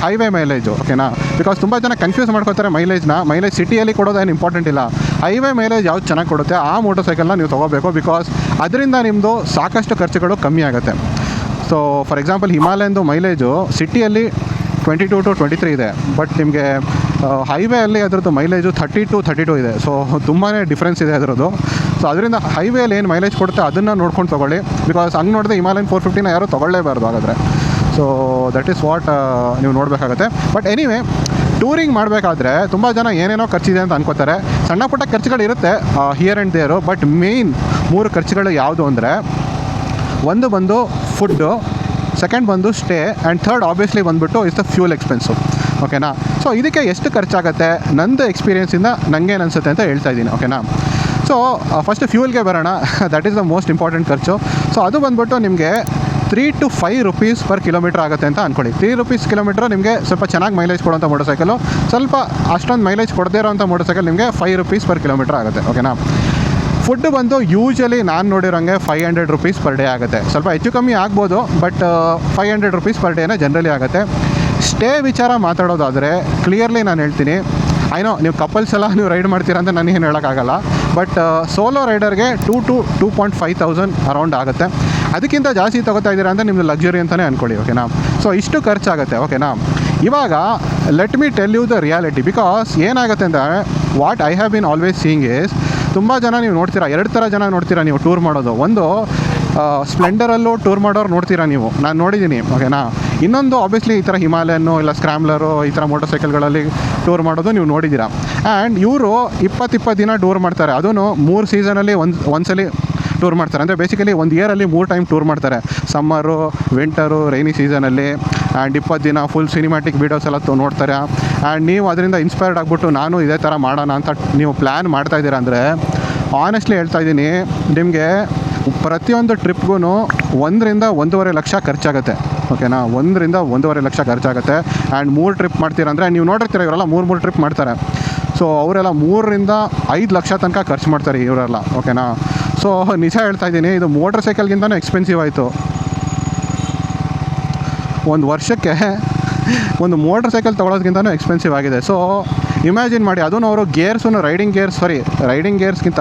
ಹೈವೇ ಮೈಲೇಜು ಓಕೆನಾ. ಬಿಕಾಸ್ ತುಂಬ ಜನ ಕನ್ಫ್ಯೂಸ್ ಮಾಡ್ಕೋತಾರೆ ಮೈಲೇಜ್ ಸಿಟಿಯಲ್ಲಿ ಕೊಡೋದೇನು ಇಂಪಾರ್ಟೆಂಟ್ ಇಲ್ಲ. ಹೈವೇ ಮೈಲೇಜ್ ಯಾವ್ದು ಚೆನ್ನಾಗಿ ಕೊಡುತ್ತೆ ಆ ಮೋಟರ್ ಸೈಕಲ್ನ ನೀವು ತೊಗೋಬೇಕು. ಬಿಕಾಸ್ ಅದರಿಂದ ನಿಮ್ಮದು ಸಾಕಷ್ಟು ಖರ್ಚುಗಳು ಕಮ್ಮಿ ಆಗುತ್ತೆ. ಸೊ ಫಾರ್ ಎಕ್ಸಾಂಪಲ್ ಹಿಮಾಲಯನ್ದು ಮೈಲೇಜು ಸಿಟಿಯಲ್ಲಿ 22 to 23 ಇದೆ. ಬಟ್ ನಿಮಗೆ ಹೈವೇ ಅಲ್ಲಿ ಅದರದ್ದು ಮೈಲೇಜು 30 to 32 ಇದೆ. ಸೊ ತುಂಬಾ ಡಿಫ್ರೆನ್ಸ್ ಇದೆ ಅದರದ್ದು. ಸೊ ಅದರಿಂದ ಹೈವೇಲಿ ಏನು ಮೈಲೇಜ್ ಕೊಡುತ್ತೆ ಅದನ್ನು ನೋಡ್ಕೊಂಡು ತೊಗೊಳ್ಳಿ. ಬಿಕಾಸ್ ಹಂಗೆ ನೋಡಿದ್ರೆ ಹಿಮಾಲಯನ್ 450ನ ಯಾರೂ ತೊಗೊಳ್ಳೇಬಾರ್ದು ಹಾಗಾದರೆ. ಸೊ ದಟ್ ಈಸ್ ವಾಟ್ ನೀವು ನೋಡಬೇಕಾಗತ್ತೆ. ಬಟ್ ಎನಿವೇ ಟೂರಿಂಗ್ ಮಾಡಬೇಕಾದ್ರೆ ತುಂಬ ಜನ ಏನೇನೋ ಖರ್ಚಿದೆ ಅಂತ ಅನ್ಕೋತಾರೆ. ಸಣ್ಣ ಪುಟ್ಟ ಖರ್ಚುಗಳು ಇರುತ್ತೆ here and there. But main 3 ಖರ್ಚುಗಳು ಯಾವುದು ಅಂದರೆ ಒಂದು ಬಂದು ಫುಡ್ಡು, ಸೆಕೆಂಡ್ ಬಂದು ಸ್ಟೇ, ಆ್ಯಂಡ್ ಥರ್ಡ್ ಆಬ್ವಿಯಸ್ಲಿ ಬಂದುಬಿಟ್ಟು ಇಸ್ ದ ಫ್ಯೂಲ್ ಎಕ್ಸ್ಪೆನ್ಸು ಓಕೆನಾ. ಸೊ ಇದಕ್ಕೆ ಎಷ್ಟು ಖರ್ಚಾಗುತ್ತೆ ನಂದು ಎಕ್ಸ್ಪೀರಿಯೆನ್ಸಿಂದ ನನಗೇನು ಅನಿಸುತ್ತೆ ಅಂತ ಹೇಳ್ತಾ ಇದ್ದೀನಿ ಓಕೆನಾ. ಸೊ ಫಸ್ಟ್ ಫ್ಯೂಲ್ಗೆ ಬರೋಣ. That is the most important ಖರ್ಚು. ಸೊ ಅದು ಬಂದುಬಿಟ್ಟು ನಿಮಗೆ 3 to 5 rupees per kilometer ಆಗುತ್ತೆ ಅಂತ ಅಂದ್ಕೊಳ್ಳಿ. 3 rupees ಕಿಲೋಮೀಟ್ರ್ ನಿಮಗೆ ಸ್ವಲ್ಪ ಚೆನ್ನಾಗಿ ಮೈಲೇಜ್ ಕೊಡೋಂಥ ಮೋಟರ್ಸೈಕಲು, ಸ್ವಲ್ಪ ಅಷ್ಟೊಂದು ಮೈಲೇಜ್ ಕೊಡದೇ ಇರೋಂಥ ಮೋಟರ್ಸೈಕಲ್ ನಿಮಗೆ 5 rupees per kilometer ಆಗುತ್ತೆ. ಓಕೆನಾ. ಫುಡ್ ಬಂದು ಯೂಶಲಿ ನಾನು ನೋಡಿರೋಂಗೆ 500 rupees per day ಆಗುತ್ತೆ. ಸ್ವಲ್ಪ ಹೆಚ್ಚು ಕಮ್ಮಿ ಆಗ್ಬೋದು, ಬಟ್ 500 rupees per ಡೇನೇ ಜನರಲಿ ಆಗುತ್ತೆ. ಸ್ಟೇ ವಿಚಾರ ಮಾತಾಡೋದಾದರೆ ಕ್ಲಿಯರ್ಲಿ ನಾನು ಹೇಳ್ತೀನಿ, ಐನೋ ನೀವು ಕಪಲ್ಸ್ ಎಲ್ಲ ನೀವು ರೈಡ್ ಮಾಡ್ತೀರಾ ಅಂತ ನನಗೇನು ಹೇಳೋಕ್ಕಾಗಲ್ಲ, ಬಟ್ ಸೋಲೋ ರೈಡರ್ಗೆ 2 to 2.5 thousand ಅರೌಂಡ್ ಆಗುತ್ತೆ. ಅದಕ್ಕಿಂತ ಜಾಸ್ತಿ ತೊಗೋತಾ ಇದ್ದೀರಾ ಅಂದರೆ ನಿಮ್ಮದು ಲಕ್ಸುರಿ ಅಂತಲೇ ಅಂದ್ಕೊಳ್ಳಿ. ಓಕೆನಾ. ಸೊ ಇಷ್ಟು ಖರ್ಚಾಗುತ್ತೆ. ಓಕೆನಾ. ಇವಾಗ let me tell you the reality, because ಏನಾಗುತ್ತೆ ಅಂದರೆ what I have been always seeing is, ತುಂಬ ಜನ ನೀವು ನೋಡ್ತೀರಾ, 2 ಥರ ಜನ ನೋಡ್ತೀರಾ ನೀವು ಟೂರ್ ಮಾಡೋದು. ಒಂದು ಸ್ಪ್ಲೆಂಡರಲ್ಲೂ ಟೂರ್ ಮಾಡೋರು ನೋಡ್ತೀರಾ ನೀವು, ನಾನು ನೋಡಿದ್ದೀನಿ. ಓಕೆನಾ. ಇನ್ನೊಂದು ಆಬ್ವಿಯಸ್ಲಿ ಈ ಥರ ಹಿಮಾಲಯನ್ನು ಇಲ್ಲ ಸ್ಕ್ರಾಮ್ಲರು ಈ ಥರ ಮೋಟರ್ಸೈಕಲ್ಗಳಲ್ಲಿ ಟೂರ್ ಮಾಡೋದು ನೀವು ನೋಡಿದ್ದೀರಾ. ಆ್ಯಂಡ್ ಇವರು 20 ದಿನ ಟೂರ್ ಮಾಡ್ತಾರೆ, ಅದೂ 3 ಸೀಸನಲ್ಲಿ ಒಂದ್ಸಲಿ ಟೂರ್ ಮಾಡ್ತಾರೆ. ಅಂದರೆ ಬೇಸಿಕಲಿ ಒಂದು ಇಯರಲ್ಲಿ 3 ಟೈಮ್ ಟೂರ್ ಮಾಡ್ತಾರೆ, ಸಮ್ಮರು, ವಿಂಟರು, ರೈನಿ ಸೀಸನಲ್ಲಿ. ಆ್ಯಂಡ್ 20 ದಿನ ಫುಲ್ ಸಿನಿಮ್ಯಾಟಿಕ್ ವೀಡಿಯೋಸ್ ಎಲ್ಲ ನೋಡ್ತಾರೆ. ಆ್ಯಂಡ್ ನೀವು ಅದರಿಂದ ಇನ್ಸ್ಪೈರ್ಡ್ ಆಗಿಬಿಟ್ಟು ನಾನು ಇದೇ ಥರ ಮಾಡೋಣ ಅಂತ ನೀವು ಪ್ಲ್ಯಾನ್ ಮಾಡ್ತಾಯಿದ್ದೀರಾ ಅಂದರೆ, ಆನೆಸ್ಟ್ಲಿ ಹೇಳ್ತಾ ಇದ್ದೀನಿ, ನಿಮಗೆ ಪ್ರತಿಯೊಂದು ಟ್ರಿಪ್ಗೂ 1 ರಿಂದ 1.5 ಲಕ್ಷ ಖರ್ಚಾಗುತ್ತೆ. ಓಕೆನಾ. 1 ರಿಂದ 1.5 ಲಕ್ಷ ಖರ್ಚಾಗುತ್ತೆ. ಆ್ಯಂಡ್ 3 ಟ್ರಿಪ್ ಮಾಡ್ತೀರಾ ಅಂದರೆ ನೀವು ನೋಡಿರ್ತೀರ, ಇವರೆಲ್ಲ 3 ಟ್ರಿಪ್ ಮಾಡ್ತಾರೆ. ಸೊ ಅವರೆಲ್ಲ 3 ರಿಂದ 5 ಲಕ್ಷ ತನಕ ಖರ್ಚು ಮಾಡ್ತಾರೆ ಇವರೆಲ್ಲ. ಓಕೆನಾ. ಸೊ ನಿಜ ಹೇಳ್ತಾ ಇದ್ದೀನಿ, ಇದು ಮೋಟರ್ ಸೈಕಲ್ಗಿಂತಲೂ ಎಕ್ಸ್ಪೆನ್ಸಿವ್ ಆಯಿತು. ಒಂದು ವರ್ಷಕ್ಕೆ ಒಂದು ಮೋಟರ್ ಸೈಕಲ್ ತೊಗೊಳೋದ್ಕಿಂತಲೂ ಎಕ್ಸ್ಪೆನ್ಸಿವ್ ಆಗಿದೆ. ಸೊ ಇಮ್ಯಾಜಿನ್ ಮಾಡಿ, ಅದೂ ಅವರು ಗೇರ್ಸು ರೈಡಿಂಗ್ ಗೇರ್ಸ್ಗಿಂತ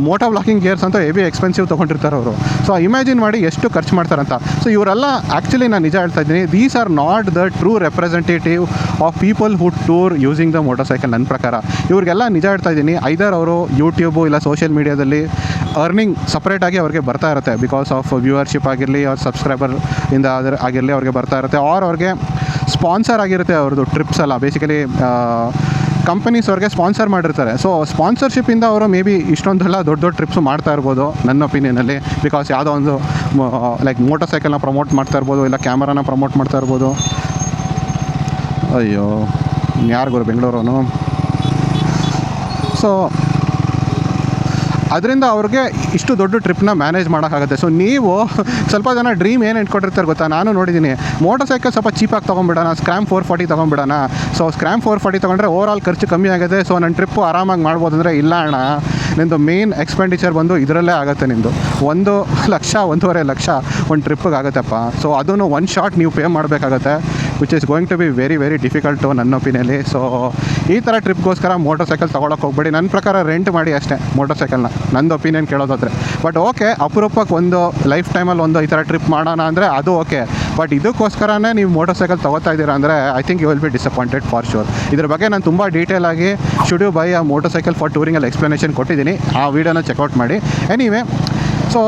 ಮೋಟೋ ವ್ಲಾಕಿಂಗ್ ಗೇರ್ಸ್ ಅಂತ ಹೆವಿ ಎಕ್ಸ್ಪೆನ್ಸಿವ್ ತೊಗೊಂಡಿರ್ತಾರೆ ಅವರು. ಸೊ ಇಮ್ಯಾಜಿನ್ ಮಾಡಿ ಎಷ್ಟು ಖರ್ಚು ಮಾಡ್ತಾರಂತ. ಸೊ ಇವರೆಲ್ಲ ಆ್ಯಕ್ಚುಲಿ ನಾನು ನಿಜ ಹೇಳ್ತಾ ಇದ್ದೀನಿ, these are not the true representative of people who tour using the motor cycle. ನನ್ನ ಪ್ರಕಾರ ಇವ್ರಿಗೆಲ್ಲ ನಿಜ ಹೇಳ್ತಾ ಇದ್ದೀನಿ, ಐದರ್ ಅವರು ಯೂಟ್ಯೂಬು ಇಲ್ಲ ಸೋಷಿಯಲ್ ಮೀಡಿಯಾದಲ್ಲಿ ಅರ್ನಿಂಗ್ ಸಪ್ರೇಟಾಗಿ ಅವ್ರಿಗೆ ಬರ್ತಾ ಇರುತ್ತೆ, ಬಿಕಾಸ್ ಆಫ್ ವ್ಯೂವರ್ಶಿಪ್ ಆಗಿರಲಿ, ಅವ್ರ ಸಬ್ಸ್ಕ್ರೈಬರ್ ಇಂದ ಆಗಿರಲಿ ಅವ್ರಿಗೆ ಬರ್ತಾ ಇರುತ್ತೆ, ಆರ್ ಅವ್ರಿಗೆ ಸ್ಪಾನ್ಸರ್ ಆಗಿರುತ್ತೆ ಅವ್ರದ್ದು ಟ್ರಿಪ್ಸ್ ಎಲ್ಲ. ಬೇಸಿಕಲಿ ಕಂಪನೀಸ್ ಅವ್ರಿಗೆ ಸ್ಪಾನ್ಸರ್ ಮಾಡಿರ್ತಾರೆ. ಸೊ ಸ್ಪಾನ್ಸರ್ಶಿಪ್ಪಿಂದ ಅವರು ಮೇ ಬಿ ಇಷ್ಟೊಂದೆಲ್ಲ ದೊಡ್ಡ ಟ್ರಿಪ್ಸು ಮಾಡ್ತಾ ಇರ್ಬೋದು ನನ್ನ ಒಪಿನಿಯನಲ್ಲಿ. ಬಿಕಾಸ್ ಯಾವುದೋ ಒಂದು ಲೈಕ್ ಮೋಟರ್ ಸೈಕಲ್ನ ಪ್ರಮೋಟ್ ಮಾಡ್ತಾ ಇರ್ಬೋದು, ಇಲ್ಲ ಕ್ಯಾಮರಾನ ಪ್ರಮೋಟ್ ಮಾಡ್ತಾ ಇರ್ಬೋದು. ಅಯ್ಯೋ ಯಾರಿಗೂ ಬೆಂಗಳೂರವನು. ಸೊ ಅದರಿಂದ ಅವ್ರಿಗೆ ಇಷ್ಟು ದೊಡ್ಡ ಟ್ರಿಪ್ನ ಮ್ಯಾನೇಜ್ ಮಾಡೋಕ್ಕಾಗುತ್ತೆ. ಸೊ ನೀವು ಸ್ವಲ್ಪ ಜನ ಡ್ರೀಮ್ ಏನು ಇಟ್ಕೊಂಡಿರ್ತಾರೆ ಗೊತ್ತಾ, ನಾನು ನೋಡಿದ್ದೀನಿ, ಮೋಟರ್ ಸೈಕಲ್ ಸ್ವಲ್ಪ ಚೀಪಾಗಿ ತೊಗೊಂಬಿಡೋಣ, ಸ್ಕ್ರ್ಯಾಮ್ 440 ತೊಗೊಂಬಿಡೋಣ. ಸೊ ಸ್ಕ್ರ್ಯಾಮ್ 440 ತೊಗೊಂಡ್ರೆ ಓವರಾಲ್ ಖರ್ಚು ಕಮ್ಮಿ ಆಗುತ್ತೆ, ಸೊ ನನ್ನ ಟ್ರಿಪ್ಪು ಆರಾಮಾಗಿ ಮಾಡ್ಬೋದು ಅಂದರೆ, ಇಲ್ಲ ಅಣ್ಣ, ನಿಂದು ಮೇನ್ ಎಕ್ಸ್ಪೆಂಡಿಚರ್ ಬಂದು ಇದರಲ್ಲೇ ಆಗುತ್ತೆ. ನಿಮ್ಮದು 1 ಲಕ್ಷ 1.5 ಲಕ್ಷ ಒಂದು ಟ್ರಿಪ್ಪಿಗೆ ಆಗುತ್ತಪ್ಪ. ಸೊ ಅದನ್ನು ಒನ್ ಶಾಟ್ ನೀವು ಪೇ ಮಾಡಬೇಕಾಗತ್ತೆ, which is going to be very very difficult ನನ್ನ ಒಪಿನಿಯಲ್ಲಿ. ಸೊ ಈ ಥರ ಟ್ರಿಪ್ಗೋಸ್ಕರ ಮೋಟರ್ ಸೈಕಲ್ ತೊಗೊಳಕ್ಕೆ ಹೋಗ್ಬೇಡಿ. ನನ್ನ ಪ್ರಕಾರ ರೆಂಟ್ ಮಾಡಿ ಅಷ್ಟೇ ಮೋಟರ್ ಸೈಕಲ್ನ, ನಂದು ಒಪಿನಿಯನ್ ಕೇಳೋದಾದರೆ. ಬಟ್ ಓಕೆ, ಅಪರೂಪಕ್ಕೆ ಒಂದು ಲೈಫ್ ಟೈಮಲ್ಲಿ ಒಂದು ಈ ಥರ ಟ್ರಿಪ್ ಮಾಡೋಣ ಅಂದರೆ ಅದು ಓಕೆ. ಬಟ್ ಇದಕ್ಕೋಸ್ಕರನೇ ನೀವು ಮೋಟರ್ ಸೈಕಲ್ ತೊಗೋತಾ ಇದ್ದೀರಾ ಅಂದರೆ I think you will be disappointed for sure. ಇದ್ರ ಬಗ್ಗೆ ನಾನು ತುಂಬ ಡೀಟೇಲ್ ಆಗಿ should you buy a motor cycle for ಟೂರಿಂಗಲ್ಲಿ ಎಕ್ಸ್ಪ್ಲನೇಷನ್ ಕೊಟ್ಟಿದ್ದೀನಿ, ಆ ವೀಡಿಯೋನ ಚೆಕ್ಔಟ್ ಮಾಡಿ. ಎನಿವೇ, ಸೊ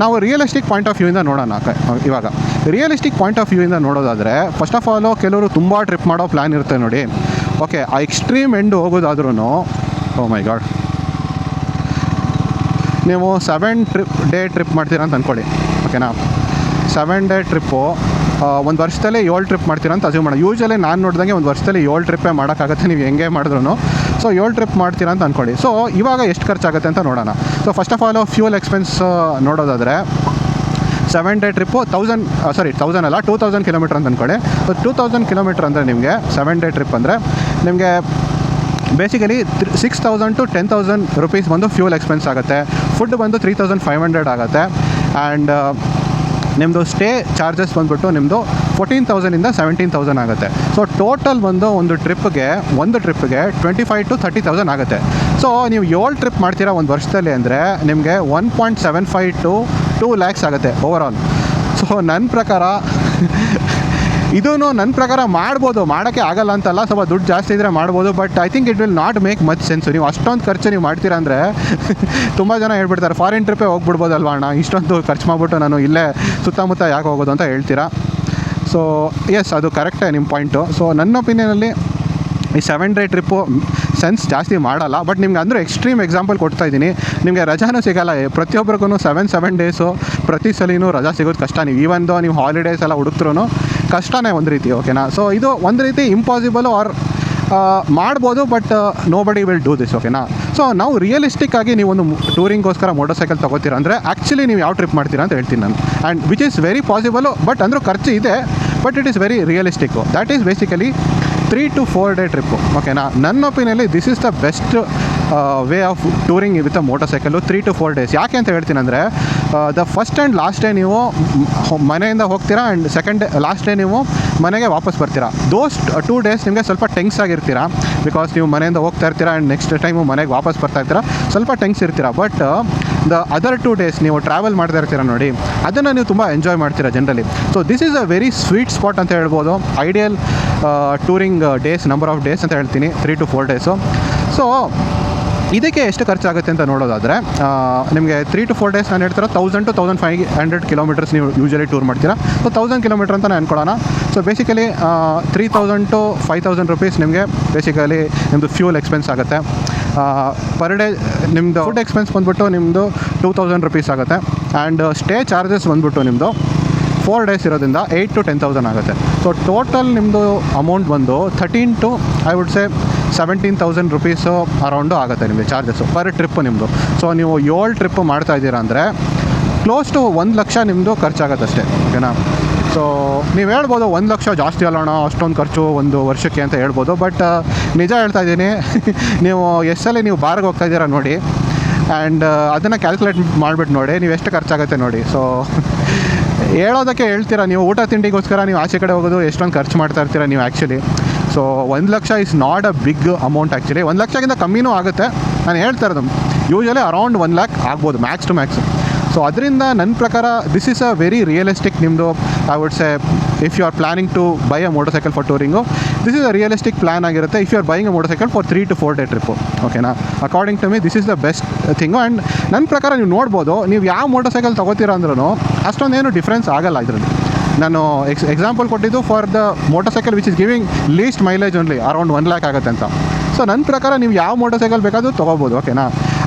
ನಾವು ರಿಯಲಿಸ್ಟಿಕ್ ಪಾಯಿಂಟ್ ಆಫ್ ವ್ಯೂಯಿಂದ ನೋಡೋಣ. ಇವಾಗ ರಿಯಲಿಸ್ಟಿಕ್ ಪಾಯಿಂಟ್ ಆಫ್ ವ್ಯೂಯಿಂದ ನೋಡೋದಾದರೆ, ಫಸ್ಟ್ ಆಫ್ ಆಲು ಕೆಲವರು ತುಂಬ ಟ್ರಿಪ್ ಮಾಡೋ ಪ್ಲ್ಯಾನ್ ಇರುತ್ತೆ ನೋಡಿ. ಓಕೆ, ಆ ಎಕ್ಸ್ಟ್ರೀಮ್ ಎಂಡ್ ಹೋಗೋದಾದ್ರೂ, ಓ ಮೈ ಗಾಡ್, ನೀವು 7 ಡೇ ಟ್ರಿಪ್ ಮಾಡ್ತೀರಾ ಅಂತ ಅಂದ್ಕೊಳ್ಳಿ. ಓಕೆನಾ. 7 ಡೇ ಟ್ರಿಪ್ಪು ಒಂದು ವರ್ಷದಲ್ಲಿ 7 ಟ್ರಿಪ್ ಮಾಡ್ತೀರಾ ಅಂತ ಅಸ್ಯೂಮ್ ಮಾಡೋಣ. ಯೂಶ್ವಲಿ ನಾನು ನೋಡಿದಂಗೆ ಒಂದು ವರ್ಷದಲ್ಲಿ 7 ಟ್ರಿಪ್ಪೇ ಮಾಡೋಕ್ಕಾಗತ್ತೆ ನೀವು ಹೆಂಗೆ ಮಾಡಿದ್ರು. ಸೊ 7 ಟ್ರಿಪ್ ಮಾಡ್ತೀರಾ ಅಂತ ಅಂದ್ಕೊಳ್ಳಿ. ಸೊ ಇವಾಗ ಎಷ್ಟು ಖರ್ಚಾಗುತ್ತೆ ಅಂತ ನೋಡೋಣ. So first of all fuel expense ನೋಡೋದಾದರೆ, 7 ಡೇ ಟ್ರಿಪ್ಪು 1000 ಅಲ್ಲ 2000 ಕಿಲೋಮೀಟ್ರ್ ಅಂತ ಅಂದ್ಕೊಳ್ಳಿ. ಸೊ 2000 ಕಿಲೋಮೀಟ್ರ್ ಅಂದರೆ ನಿಮಗೆ 7 ಡೇ ಟ್ರಿಪ್ ಅಂದರೆ ನಿಮಗೆ ಬೇಸಿಕಲಿ 6000 to 10,000 rupees ಬಂದು ಫ್ಯೂಲ್ ಎಕ್ಸ್ಪೆನ್ಸ್ ಆಗುತ್ತೆ. ಫುಡ್ ಬಂದು 3500 ಆಗುತ್ತೆ. ಆ್ಯಂಡ್ ನಿಮ್ಮದು ಸ್ಟೇ ಚಾರ್ಜಸ್ ಬಂದುಬಿಟ್ಟು ನಿಮ್ಮದು 14,000 to 17,000 ಆಗುತ್ತೆ. ಸೊ ಟೋಟಲ್ ಬಂದು ಒಂದು ಟ್ರಿಪ್ಗೆ 25,000 to 30,000 ಆಗುತ್ತೆ. ಸೊ ನೀವು 7 ಟ್ರಿಪ್ ಮಾಡ್ತೀರಾ ಒಂದು ವರ್ಷದಲ್ಲಿ ಅಂದರೆ ನಿಮಗೆ 1.75 to 2 lakhs ಆಗುತ್ತೆ ಓವರಾಲ್. ಸೊ ನನ್ನ ಪ್ರಕಾರ ನನ್ನ ಪ್ರಕಾರ ಮಾಡ್ಬೋದು, ಮಾಡೋಕ್ಕೆ ಆಗಲ್ಲ ಅಂತಲ್ಲ, ಸ್ವಲ್ಪ ದುಡ್ಡು ಜಾಸ್ತಿ ಇದ್ದರೆ ಮಾಡ್ಬೋದು. But I think it will not make much sense. ನೀವು ಅಷ್ಟೊಂದು ಖರ್ಚು ನೀವು ಮಾಡ್ತೀರಾ ಅಂದರೆ ತುಂಬ ಜನ ಹೇಳ್ಬಿಡ್ತಾರೆ, ಫಾರಿನ್ ಟ್ರಿಪ್ಪೇ ಹೋಗ್ಬಿಡ್ಬೋದಲ್ವ ಅಣ್ಣ, ಇಷ್ಟೊಂದು ಖರ್ಚು ಮಾಡಿಬಿಟ್ಟು ನಾನು ಇಲ್ಲೇ ಸುತ್ತಮುತ್ತ ಯಾಕೆ ಹೋಗೋದು ಅಂತ ಹೇಳ್ತೀರಾ. ಸೊ ಎಸ್, ಅದು ಕರೆಕ್ಟೇ ನಿಮ್ಮ ಪಾಯಿಂಟು. ಸೊ ನನ್ನ ಒಪಿನಿಯನಲ್ಲಿ ಈ 7 ಡೇ ಟ್ರಿಪ್ಪು ಸೆನ್ಸ್ ಜಾಸ್ತಿ ಮಾಡಲ್ಲ. ಬಟ್ ನಿಮ್ಗೆ ಅಂದರೆ ಎಕ್ಸ್ಟ್ರೀಮ್ ಎಕ್ಸಾಂಪಲ್ ಕೊಡ್ತಾ ಇದ್ದೀನಿ. ನಿಮಗೆ ರಜಾನೂ ಸಿಗೋಲ್ಲ ಪ್ರತಿಯೊಬ್ಬರಿಗೂ. 7 ಡೇಸು ಪ್ರತಿ ಸಲಿನೂ ರಜಾ ಸಿಗೋದು ಕಷ್ಟ. ನೀವು ಹಾಲಿಡೇಸ್ ಎಲ್ಲ ಹುಡುಕ್ತ್ರೂ ಕಷ್ಟನೇ ಒಂದು ರೀತಿ. ಓಕೆನಾ. ಸೊ ಇದು ಒಂದು ರೀತಿ ಇಂಪಾಸಿಬಲ್ ಆರ್ ಮಾಡ್ಬೋದು, ಬಟ್ ನೋ ಬಡಿ ವಿಲ್ ಡೂ ದಿಸ್, ಓಕೆನಾ. ಸೊ ನಾವು ರಿಯಲಿಸ್ಟಿಕ್ ಆಗಿ ನೀವೊಂದು ಟೂರಿಂಗೋಸ್ಕರ ಮೋಟರ್ ಸೈಕಲ್ ತೊಗೋತೀರ ಅಂದರೆ ಆ್ಯಕ್ಚುಲಿ ನೀವು ಯಾವ ಟ್ರಿಪ್ ಮಾಡ್ತೀರಾ ಅಂತ ಹೇಳ್ತೀನಿ ನಾನು. And which is very possible, but ಅಂದರೂ ಖರ್ಚು ಇದೆ, but it is very realistic. That is basically 3 to 4 day trip, ಓಕೆನಾ. ನನ್ನ ಒಪಿನಿಯಲ್ಲಿ this is the best way of touring with a motorcycle. 3 to 4 days. ಯಾಕೆ ಅಂತ ಹೇಳ್ತೀನಿ ಅಂದರೆ, the first and last day ನೀವು ಮನೆಯಿಂದ ಹೋಗ್ತೀರಾ, and second day last day ನೀವು ಮನೆಗೆ ವಾಪಸ್ ಬರ್ತೀರಾ. ದೋಸ್ 2 days ನಿಮಗೆ ಸ್ವಲ್ಪ ಟೆನ್ಸ್ ಆಗಿರ್ತೀರಾ, ಬಿಕಾಸ್ ನೀವು ಮನೆಯಿಂದ ಹೋಗ್ತಾ ಇರ್ತೀರಾ ಆ್ಯಂಡ್ ನೆಕ್ಸ್ಟ್ ಟೈಮು ಮನೆಗೆ ವಾಪಸ್ ಬರ್ತಾ ಇರ್ತೀರಾ, ಸ್ವಲ್ಪ ಟೆನ್ಸ್ ಇರ್ತೀರಾ. ಬಟ್ ದ ಅದರ್ 2 days ನೀವು ಟ್ರಾವೆಲ್ ಮಾಡ್ತಾ ಇರ್ತೀರ ನೋಡಿ, ಅದನ್ನು ನೀವು ತುಂಬ ಎಂಜಾಯ್ ಮಾಡ್ತೀರಾ generally. So this is a very sweet spot ಅಂತ ಹೇಳ್ಬೋದು. Ideal touring days, number of days ಅಂತ ಹೇಳ್ತೀನಿ, 3 to 4 days. ಸೊ ಇದಕ್ಕೆ ಎಷ್ಟು ಖರ್ಚಾಗುತ್ತೆ ಅಂತ ನೋಡೋದಾದರೆ, ನಿಮಗೆ 3 to 4 days ನಾನು ಹೇಳ್ತಾರೆ 1000 to 1500 kilometers ನೀವು ಯೂಶಲಿ ಟೂರ್ ಮಾಡ್ತೀರಾ. ಸೊ 1000 kilometer ಅಂತ ನಾನು ಅನ್ಕೊಳ್ಳೋಣ. ಸೊ ಬೇಸಿಕಲಿ 3000 to 5000 rupees ನಿಮಗೆ ಬೇಸಿಕಲಿ ನಿಮ್ಮದು ಫ್ಯೂಲ್ ಎಕ್ಸ್ಪೆನ್ಸ್ ಆಗುತ್ತೆ. ಪರ್ ಡೇ ನಿಮ್ಮದು ಫುಡ್ ಎಕ್ಸ್ಪೆನ್ಸ್ ಬಂದುಬಿಟ್ಟು ನಿಮ್ಮದು 2000 rupees ಆಗುತ್ತೆ. ಆ್ಯಂಡ್ ಸ್ಟೇ ಚಾರ್ಜಸ್ ಬಂದುಬಿಟ್ಟು ನಿಮ್ಮದು 4 days ಇರೋದ್ರಿಂದ 8 to 10,000 ಆಗುತ್ತೆ. ಸೊ ಟೋಟಲ್ ನಿಮ್ಮದು ಅಮೌಂಟ್ ಬಂದು 13 to I would say 17,000 rupees around ಆಗುತ್ತೆ ನಿಮಗೆ ಚಾರ್ಜಸ್ಸು ಪರ್ ಟ್ರಿಪ್ಪು ನಿಮ್ಮದು. ಸೊ ನೀವು 7 ಟ್ರಿಪ್ಪು ಮಾಡ್ತಾ ಇದ್ದೀರಾ ಅಂದರೆ ಕ್ಲೋಸ್ ಟು 1 ಲಕ್ಷ ನಿಮ್ಮದು ಖರ್ಚಾಗತ್ತೆ ಅಷ್ಟೇ, ಓಕೆನಾ. ಸೊ ನೀವು ಹೇಳ್ಬೋದು 1 ಲಕ್ಷ ಜಾಸ್ತಿ ಅಲ್ಲೋಣ, ಅಷ್ಟೊಂದು ಖರ್ಚು ಒಂದು ವರ್ಷಕ್ಕೆ ಅಂತ ಹೇಳ್ಬೋದು. ಬಟ್ ನಿಜ ಹೇಳ್ತಾ ಇದ್ದೀನಿ, ನೀವು ಎಷ್ಟಲ್ಲಿ ನೀವು ಬಾರ್ಗೆ ಹೋಗ್ತಾ ಇದ್ದೀರಾ ನೋಡಿ, ಆ್ಯಂಡ್ ಅದನ್ನು ಕ್ಯಾಲ್ಕುಲೇಟ್ ಮಾಡಿಬಿಟ್ಟು ನೋಡಿ ನೀವು ಎಷ್ಟು ಖರ್ಚಾಗುತ್ತೆ ನೋಡಿ. ಸೊ ಹೇಳೋದಕ್ಕೆ ಹೇಳ್ತೀರಾ, ನೀವು ಊಟ ತಿಂಡಿಗೋಸ್ಕರ ನೀವು ಆಚೆ ಕಡೆ ಹೋಗೋದು ಎಷ್ಟೊಂದು ಖರ್ಚು ಮಾಡ್ತಾ ಇರ್ತೀರಾ ನೀವು actually. So 1 lakh is not a big amount actually. 1 ಲಕ್ಷಕ್ಕಿಂತ ಕಮ್ಮಿನೂ ಆಗುತ್ತೆ. ನಾನು ಹೇಳ್ತಾ ಇರೋದು ಯೂಶಲಿ ಅರೌಂಡ್ 1 lakh ಆಗ್ಬೋದು ಮ್ಯಾಕ್ಸ್ ಟು ಮ್ಯಾಕ್ಸ್. ಸೊ ಅದರಿಂದ ನನ್ನ ಪ್ರಕಾರ this is a very realistic ನಿಮ್ಮದು. I would say if you are planning to buy a motor cycle for touring, this is a realistic plan ಆಗಿರುತ್ತೆ. If you are buying a motor cycle for 3 to 4 day trip, ಓಕೆನಾ. According to me this is the best thing. And ನನ್ನ ಪ್ರಕಾರ ನೀವು ನೋಡ್ಬೋದು, ನೀವು ಯಾವ ಮೋಟರ್ ಸೈಕಲ್ ತೊಗೋತೀರ ಅಂದ್ರೂ ಅಷ್ಟೊಂದೇನು ಡಿಫ್ರೆನ್ಸ್ ಆಗಲ್ಲ ಇದರಲ್ಲಿ. ನಾನು ಎಕ್ಸಾಂಪಲ್ ಕೊಟ್ಟಿದ್ದು for the motor cycle which is giving least mileage only around 1 lakh ಆಗುತ್ತೆ ಅಂತ. ಸೊ ನನ್ನ ಪ್ರಕಾರ ನೀವು ಯಾವ ಮೋಟರ್ ಸೈಕಲ್ ಬೇಕಾದರೂ ತೊಗೋಬೋದು, ಓಕೆನಾ.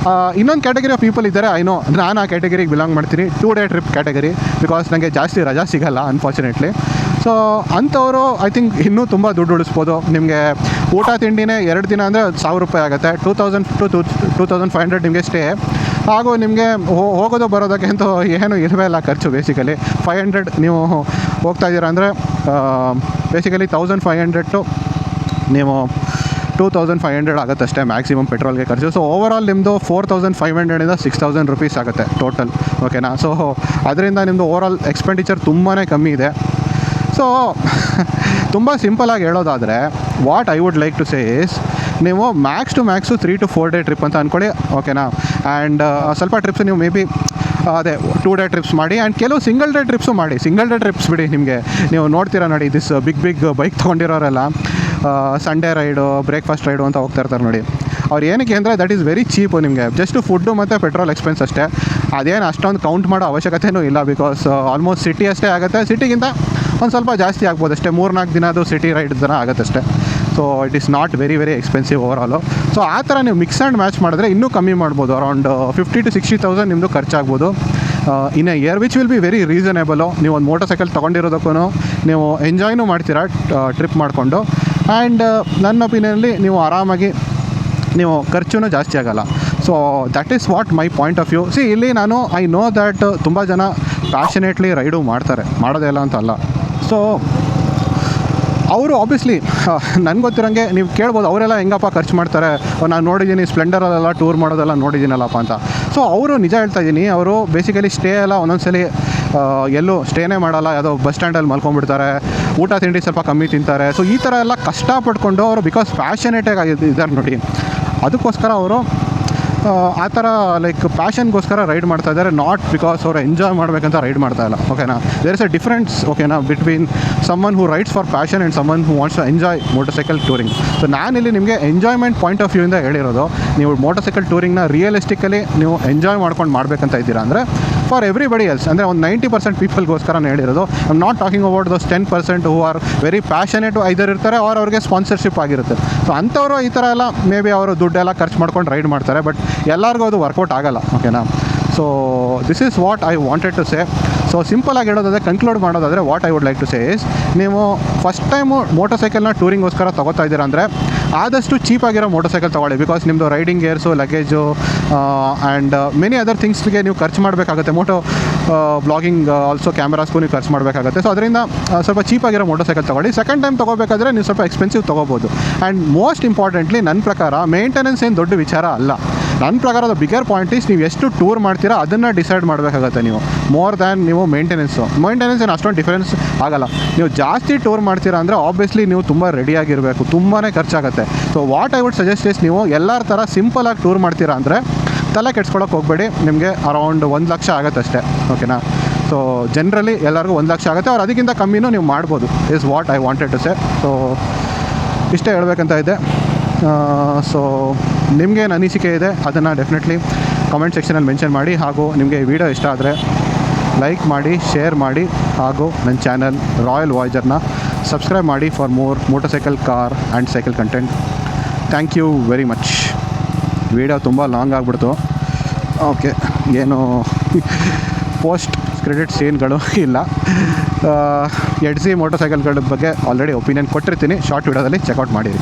ಇನ್ನೊಂದು ಕ್ಯಾಟಗರಿ ಆಫ್ ಪೀಪಲ್ ಇದ್ದಾರೆ, ಐ ನೋ. ನಾನು ಆ ಕ್ಯಾಟಗರಿಗೆ ಬಿಲಾಂಗ್ ಮಾಡ್ತೀನಿ, 2 day ಟ್ರಿಪ್ ಕ್ಯಾಟಗರಿ, ಬಿಕಾಸ್ ನನಗೆ ಜಾಸ್ತಿ ರಜಾ ಸಿಗಲ್ಲ ಅನ್ಫಾರ್ಚುನೇಟ್ಲಿ. ಸೊ ಅಂಥವರು ಐ ಥಿಂಕ್ ಇನ್ನೂ ತುಂಬ ದುಡ್ಡು ಉಳಿಸ್ಬೋದು. ನಿಮಗೆ ಊಟ ತಿಂಡಿನೇ 2 ದಿನ ಅಂದರೆ 1000 ರೂಪಾಯಿ ಆಗುತ್ತೆ. 2000 to 2500 ನಿಮಗೆ ಸ್ಟೇ. ಹಾಗೂ ನಿಮಗೆ ಹೋಗೋದು ಬರೋದಕ್ಕೆ ಅಂತೂ ಏನೂ ಇಲ್ಲವೇ ಇಲ್ಲ ಖರ್ಚು. ಬೇಸಿಕಲಿ 500 ನೀವು ಹೋಗ್ತಾ ಇದ್ದೀರಾ ಅಂದರೆ ಬೇಸಿಕಲಿ 1500 to ನೀವು 2500 ಆಗುತ್ತೆ ಅಷ್ಟೇ ಮ್ಯಾಕ್ಸಿಮಮ್ ಪೆಟ್ರೋಲ್ಗೆ ಖರ್ಚು. ಸೊ ಓವರಾಲ್ ನಿಮ್ಮದು 4500 6000 rupees ಆಗುತ್ತೆ ಟೋಟಲ್, ಓಕೆನಾ. ಸೊ ಅದರಿಂದ ನಿಮ್ಮದು ಓವರಾಲ್ ಎಕ್ಸ್ಪೆಂಡಿಚರ್ ತುಂಬಾ ಕಮ್ಮಿ ಇದೆ. ಸೊ ತುಂಬ ಸಿಂಪಲಾಗಿ ಹೇಳೋದಾದರೆ what I would like to say is, ನೀವು max to max 3 to 4 day trip ಅಂತ ಅಂದ್ಕೊಳ್ಳಿ, ಓಕೆನಾ. ಆ್ಯಂಡ್ ಸ್ವಲ್ಪ ಟ್ರಿಪ್ಸ್ ನೀವು ಮೇ ಬಿ ಅದೇ 2 day ಟ್ರಿಪ್ಸ್ ಮಾಡಿ. ಆ್ಯಂಡ್ ಕೆಲವು ಸಿಂಗಲ್ ಡೇ ಟ್ರಿಪ್ಸು ಮಾಡಿ. ಸಿಂಗಲ್ ಡೇ ಟ್ರಿಪ್ಸ್ ಬಿಡಿ, ನಿಮಗೆ ನೀವು ನೋಡ್ತೀರಾ ನೋಡಿ, ದಿಸ್ ಬಿಗ್ ಬೈಕ್ ತೊಗೊಂಡಿರೋರೆಲ್ಲ ಸಂಡೇ ರೈಡು, ಬ್ರೇಕ್ಫಾಸ್ಟ್ ರೈಡು ಅಂತ ಹೋಗ್ತಾ ಇರ್ತಾರೆ ನೋಡಿ. ಅವ್ರು ಏನಕ್ಕೆ ಅಂದರೆ ದಟ್ ಈಸ್ ವೆರಿ ಚೀಪು. ನಿಮಗೆ ಜಸ್ಟ್ ಫುಡ್ಡು ಮತ್ತು ಪೆಟ್ರೋಲ್ ಎಕ್ಸ್ಪೆನ್ಸ್ ಅಷ್ಟೇ. ಅದೇನು ಅಷ್ಟೊಂದು ಕೌಂಟ್ ಮಾಡೋ ಅವಶ್ಯಕತೆಯೂ ಇಲ್ಲ, ಬಿಕಾಸ್ ಆಲ್ಮೋಸ್ಟ್ ಸಿಟಿ ಅಷ್ಟೇ ಆಗುತ್ತೆ. ಸಿಟಿಗಿಂತ ಒಂದು ಸ್ವಲ್ಪ ಜಾಸ್ತಿ ಆಗ್ಬೋದು ಅಷ್ಟೇ, 3-4 ದಿನದ್ದು ಸಿಟಿ ರೈಡ್ ಥರ ಆಗುತ್ತೆ ಅಷ್ಟೇ. So it is not very expensive overall. So ಆ ಥರ ನೀವು ಮಿಕ್ಸ್ ಆ್ಯಂಡ್ ಮ್ಯಾಚ್ ಮಾಡಿದ್ರೆ ಇನ್ನೂ ಕಮ್ಮಿ ಮಾಡ್ಬೋದು. ಅರೌಂಡ್ 50 to 60,000 ನಿಮ್ಮದು ಖರ್ಚಾಗ್ಬೋದು in a year, which will be very reasonable. ನೀವು ಒಂದು ಮೋಟರ್ ಸೈಕಲ್ ತೊಗೊಂಡಿರೋದಕ್ಕೂ ನೀವು ಎಂಜಾಯ್ನೂ ಮಾಡ್ತೀರಾ ಟ್ರಿಪ್ ಮಾಡಿಕೊಂಡು. ಆ್ಯಂಡ್ ನನ್ನ ಒಪಿನಿಯನಲ್ಲಿ ನೀವು ಆರಾಮಾಗಿ ನೀವು ಖರ್ಚು ಜಾಸ್ತಿ ಆಗೋಲ್ಲ. So that is what my point of view. C ಇಲ್ಲಿ ನಾನು ಐ ನೋ ದ್ಯಾಟ್ ತುಂಬ ಜನ ಪ್ಯಾಷನೇಟ್ಲಿ ರೈಡು ಮಾಡ್ತಾರೆ, ಮಾಡೋದೇ ಇಲ್ಲ ಅಂತ ಅಲ್ಲ. ಸೊ ಅವರು ಆಬ್ವಿಯಸ್ಲಿ ನನಗೆ ಗೊತ್ತಿರೋಂಗೆ ನೀವು ಕೇಳ್ಬೋದು, ಅವರೆಲ್ಲ ಹೆಂಗಪ್ಪ ಖರ್ಚು ಮಾಡ್ತಾರೆ, ನಾನು ನೋಡಿದ್ದೀನಿ ಸ್ಪ್ಲೆಂಡರಲ್ಲೆಲ್ಲ ಟೂರ್ ಮಾಡೋದೆಲ್ಲ ನೋಡಿದ್ದೀನಲ್ಲಪ್ಪ ಅಂತ. ಸೊ ಅವರು ನಿಜ ಹೇಳ್ತಾ ಇದ್ದೀನಿ, ಅವರು ಬೇಸಿಕಲಿ ಸ್ಟೇ ಎಲ್ಲ ಒಂದೊಂದ್ಸಲಿ ಎಲ್ಲೂ ಸ್ಟೇನೇ ಮಾಡಲ್ಲ, ಯಾವುದೋ ಬಸ್ ಸ್ಟ್ಯಾಂಡಲ್ಲಿ ಮಲ್ಕೊಂಡ್ಬಿಡ್ತಾರೆ, ಊಟ ತಿಂಡಿ ಸ್ವಲ್ಪ ಕಮ್ಮಿ ತಿಂತಾರೆ. ಸೊ ಈ ಥರ ಎಲ್ಲ ಕಷ್ಟಪಟ್ಕೊಂಡು ಅವರು ಬಿಕಾಸ್ ಪ್ಯಾಷನೇಟಾಗಿ ಇದ್ದಾರೆ ನೋಡಿ, ಅದಕ್ಕೋಸ್ಕರ ಅವರು ಆ ಥರ ಲೈಕ್ ಪ್ಯಾಷನ್ಗೋಸ್ಕರ ರೈಡ್ ಮಾಡ್ತಾ ಇದ್ದಾರೆ, ನಾಟ್ ಬಿಕಾಸ್ ಅವರು ಎಂಜಾಯ್ ಮಾಡಬೇಕಂತ ರೈಡ್ ಮಾಡ್ತಾ ಇಲ್ಲ, ಓಕೆನಾ. ದೇರ್ ಇಸ್ ಅ ಡಿಫ್ರೆನ್ಸ್, ಓಕೆನಾ, between someone who rides for passion and someone who wants to enjoy motorcycle touring. So ನಾನಿಲ್ಲಿ ನಿಮಗೆ ಎಂಜಾಯ್ಮೆಂಟ್ ಪಾಯಿಂಟ್ ಆಫ್ ವ್ಯೂಯಿಂದ ಹೇಳಿರೋದು. ನೀವು ಮೋಟರ್ ಸೈಕಲ್ ಟೂರಿಂಗ್ನ ರಿಯಲಿಸ್ಟಿಕಲಿ ನೀವು ಎಂಜಾಯ್ ಮಾಡ್ಕೊಂಡು ಮಾಡಬೇಕಂತ ಇದ್ದೀರಾ ಅಂದರೆ ಫಾರ್ ಎವ್ರಿಬಡಿ ಎಲ್ಸ್, ಅಂದರೆ ಒಂದು 90% ಪೀಪಲ್ಗೋಸ್ಕರ ಹೇಳಿರೋದು. I am not talking about those 10% who are very passionate either ಇರ್ತಾರೆ, ಅವ್ರಿಗೆ ಸ್ಪಾನ್ಸರ್ಶಿಪ್ ಆಗಿರುತ್ತೆ. ಸೊ ಅಂಥವರು ಈ ಥರ ಎಲ್ಲ ಮೇ ಬಿ ಅವರು ದುಡ್ಡೆಲ್ಲ ಖರ್ಚು ಮಾಡ್ಕೊಂಡು ರೈಡ್ ಮಾಡ್ತಾರೆ, ಬಟ್ ಎಲ್ಲರಿಗೂ ಅದು ವರ್ಕೌಟ್ ಆಗಲ್ಲ, ಓಕೆನಾ. So this is what I wanted to say. So ಸಿಂಪಲಾಗಿ ಹೇಳೋದಾದರೆ, ಕನ್ಕ್ಲೂಡ್ ಮಾಡೋದಾದರೆ what I would like to say is, ನೀವು ಫಸ್ಟ್ ಟೈಮು ಮೋಟರ್ ಸೈಕಲ್ನ ಟೂರಿಂಗೋಸ್ಕರ ತೊಗೋತಾ ಇದ್ದೀರಾ ಅಂದರೆ ಆದಷ್ಟು ಚೀಪಾಗಿರೋ ಮೋಟರ್ಸೈಕಲ್ ತೊಗೊಳ್ಳಿ. ಬಿಕಾಸ್ ನಿಮ್ಮದು riding gears, luggage and many other ಥಿಂಗ್ಸ್ಗೆ ನೀವು ಖರ್ಚು ಮಾಡಬೇಕಾಗುತ್ತೆ. ಬ್ಲಾಗಿಂಗ್ ಆಲ್ಸೋ ಕ್ಯಾಮ್ರಾಸ್ಗೂ ನೀವು ಖರ್ಚು ಮಾಡಬೇಕಾಗುತ್ತೆ. ಸೊ ಅದರಿಂದ ಸ್ವಲ್ಪ ಚೀಪಾಗಿರೋ ಮೋಟರ್ಸೈಕಲ್ ತೊಗೊಳ್ಳಿ. ಸೆಕೆಂಡ್ ಟೈಮ್ ತೊಗೋಬೇಕಾದ್ರೆ ನೀವು ಸ್ವಲ್ಪ ಎಕ್ಸ್ಪೆನ್ಸಿವ್ ತೊಗೋಬೋದು. ಆ್ಯಂಡ್ ಮೋಸ್ಟ್ ಇಂಪಾರ್ಟೆಂಟ್ಲಿ ನನ್ನ ಪ್ರಕಾರ ಮೇಂಟೆನೆನ್ಸ್ ಏನು ದೊಡ್ಡ ವಿಚಾರ ಅಲ್ಲ. ನನ್ನ ಪ್ರಕಾರ ದ ಬಿಗರ್ ಪಾಯಿಂಟ್ ಈಸ್ ನೀವು ಎಷ್ಟು ಟೂರ್ ಮಾಡ್ತೀರಾ ಅದನ್ನು ಡಿಸೈಡ್ ಮಾಡಬೇಕಾಗುತ್ತೆ ನೀವು, ಮೋರ್ ದ್ಯಾನ್ ನೀವು ಮೇಂಟೆನೆನ್ಸ್ ಏನು ಅಷ್ಟೊಂದು ಡಿಫರೆನ್ಸ್ ಆಗಲ್ಲ. ನೀವು ಜಾಸ್ತಿ ಟೂರ್ ಮಾಡ್ತೀರಾ ಅಂದರೆ ಆಬ್ವಿಯಸ್ಲಿ ನೀವು ತುಂಬ ರೆಡಿಯಾಗಿರಬೇಕು, ತುಂಬಾ ಖರ್ಚಾಗುತ್ತೆ. So what I would suggest is ನೀವು ಎಲ್ಲರ ಥರ ಸಿಂಪಲಾಗಿ ಟೂರ್ ಮಾಡ್ತೀರಾ ಅಂದರೆ ತಲೆ ಕೆಡ್ಸ್ಕೊಳಕ್ಕೆ ಹೋಗಬೇಡಿ. ನಿಮಗೆ ಅರೌಂಡ್ 1 ಲಕ್ಷ ಆಗುತ್ತೆ ಅಷ್ಟೇ, ಓಕೆನಾ. ಸೊ ಜನರಲಿ ಎಲ್ಲರಿಗೂ 1 ಲಕ್ಷ ಆಗುತ್ತೆ. ಅವ್ರು ಅದಕ್ಕಿಂತ ಕಮ್ಮಿನೂ ನೀವು ಮಾಡ್ಬೋದು, is what I wanted to say. So ಇಷ್ಟೇ ಹೇಳ್ಬೇಕಂತ ಇದೆ. ಸೊ ನಿಮಗೇನು ಅನಿಸಿಕೆ ಇದೆ ಅದನ್ನು ಡೆಫಿನೆಟ್ಲಿ ಕಮೆಂಟ್ ಸೆಕ್ಷನಲ್ಲಿ ಮೆನ್ಷನ್ ಮಾಡಿ. ಹಾಗೂ ನಿಮಗೆ ಈ ವಿಡಿಯೋ ಇಷ್ಟ ಆದರೆ ಲೈಕ್ ಮಾಡಿ, ಶೇರ್ ಮಾಡಿ, ಹಾಗೂ ನನ್ನ ಚಾನಲ್ ರಾಯಲ್ ವಾಯ್ಜರ್ನ ಸಬ್ಸ್ಕ್ರೈಬ್ ಮಾಡಿ for more motorcycle, car and cycle content. Thank you very much. Video ತುಂಬ ಲಾಂಗ್ ಆಗಿಬಿಡ್ತು. ಓಕೆ, ಏನು ಪೋಸ್ಟ್ ಕ್ರೆಡಿಟ್ ಸೀನ್ಗಳು ಇಲ್ಲ. ಎಡ್ಸಿ ಮೋಟರ್ಸೈಕಲ್ಗಳ ಬಗ್ಗೆ ಆಲ್ರೆಡಿ ಒಪಿನಿಯನ್ ಕೊಟ್ಟಿರ್ತೀನಿ, ಶಾರ್ಟ್ ವಿಡಿಯೋದಲ್ಲಿ ಚೆಕ್ಔಟ್ ಮಾಡಿರಿ.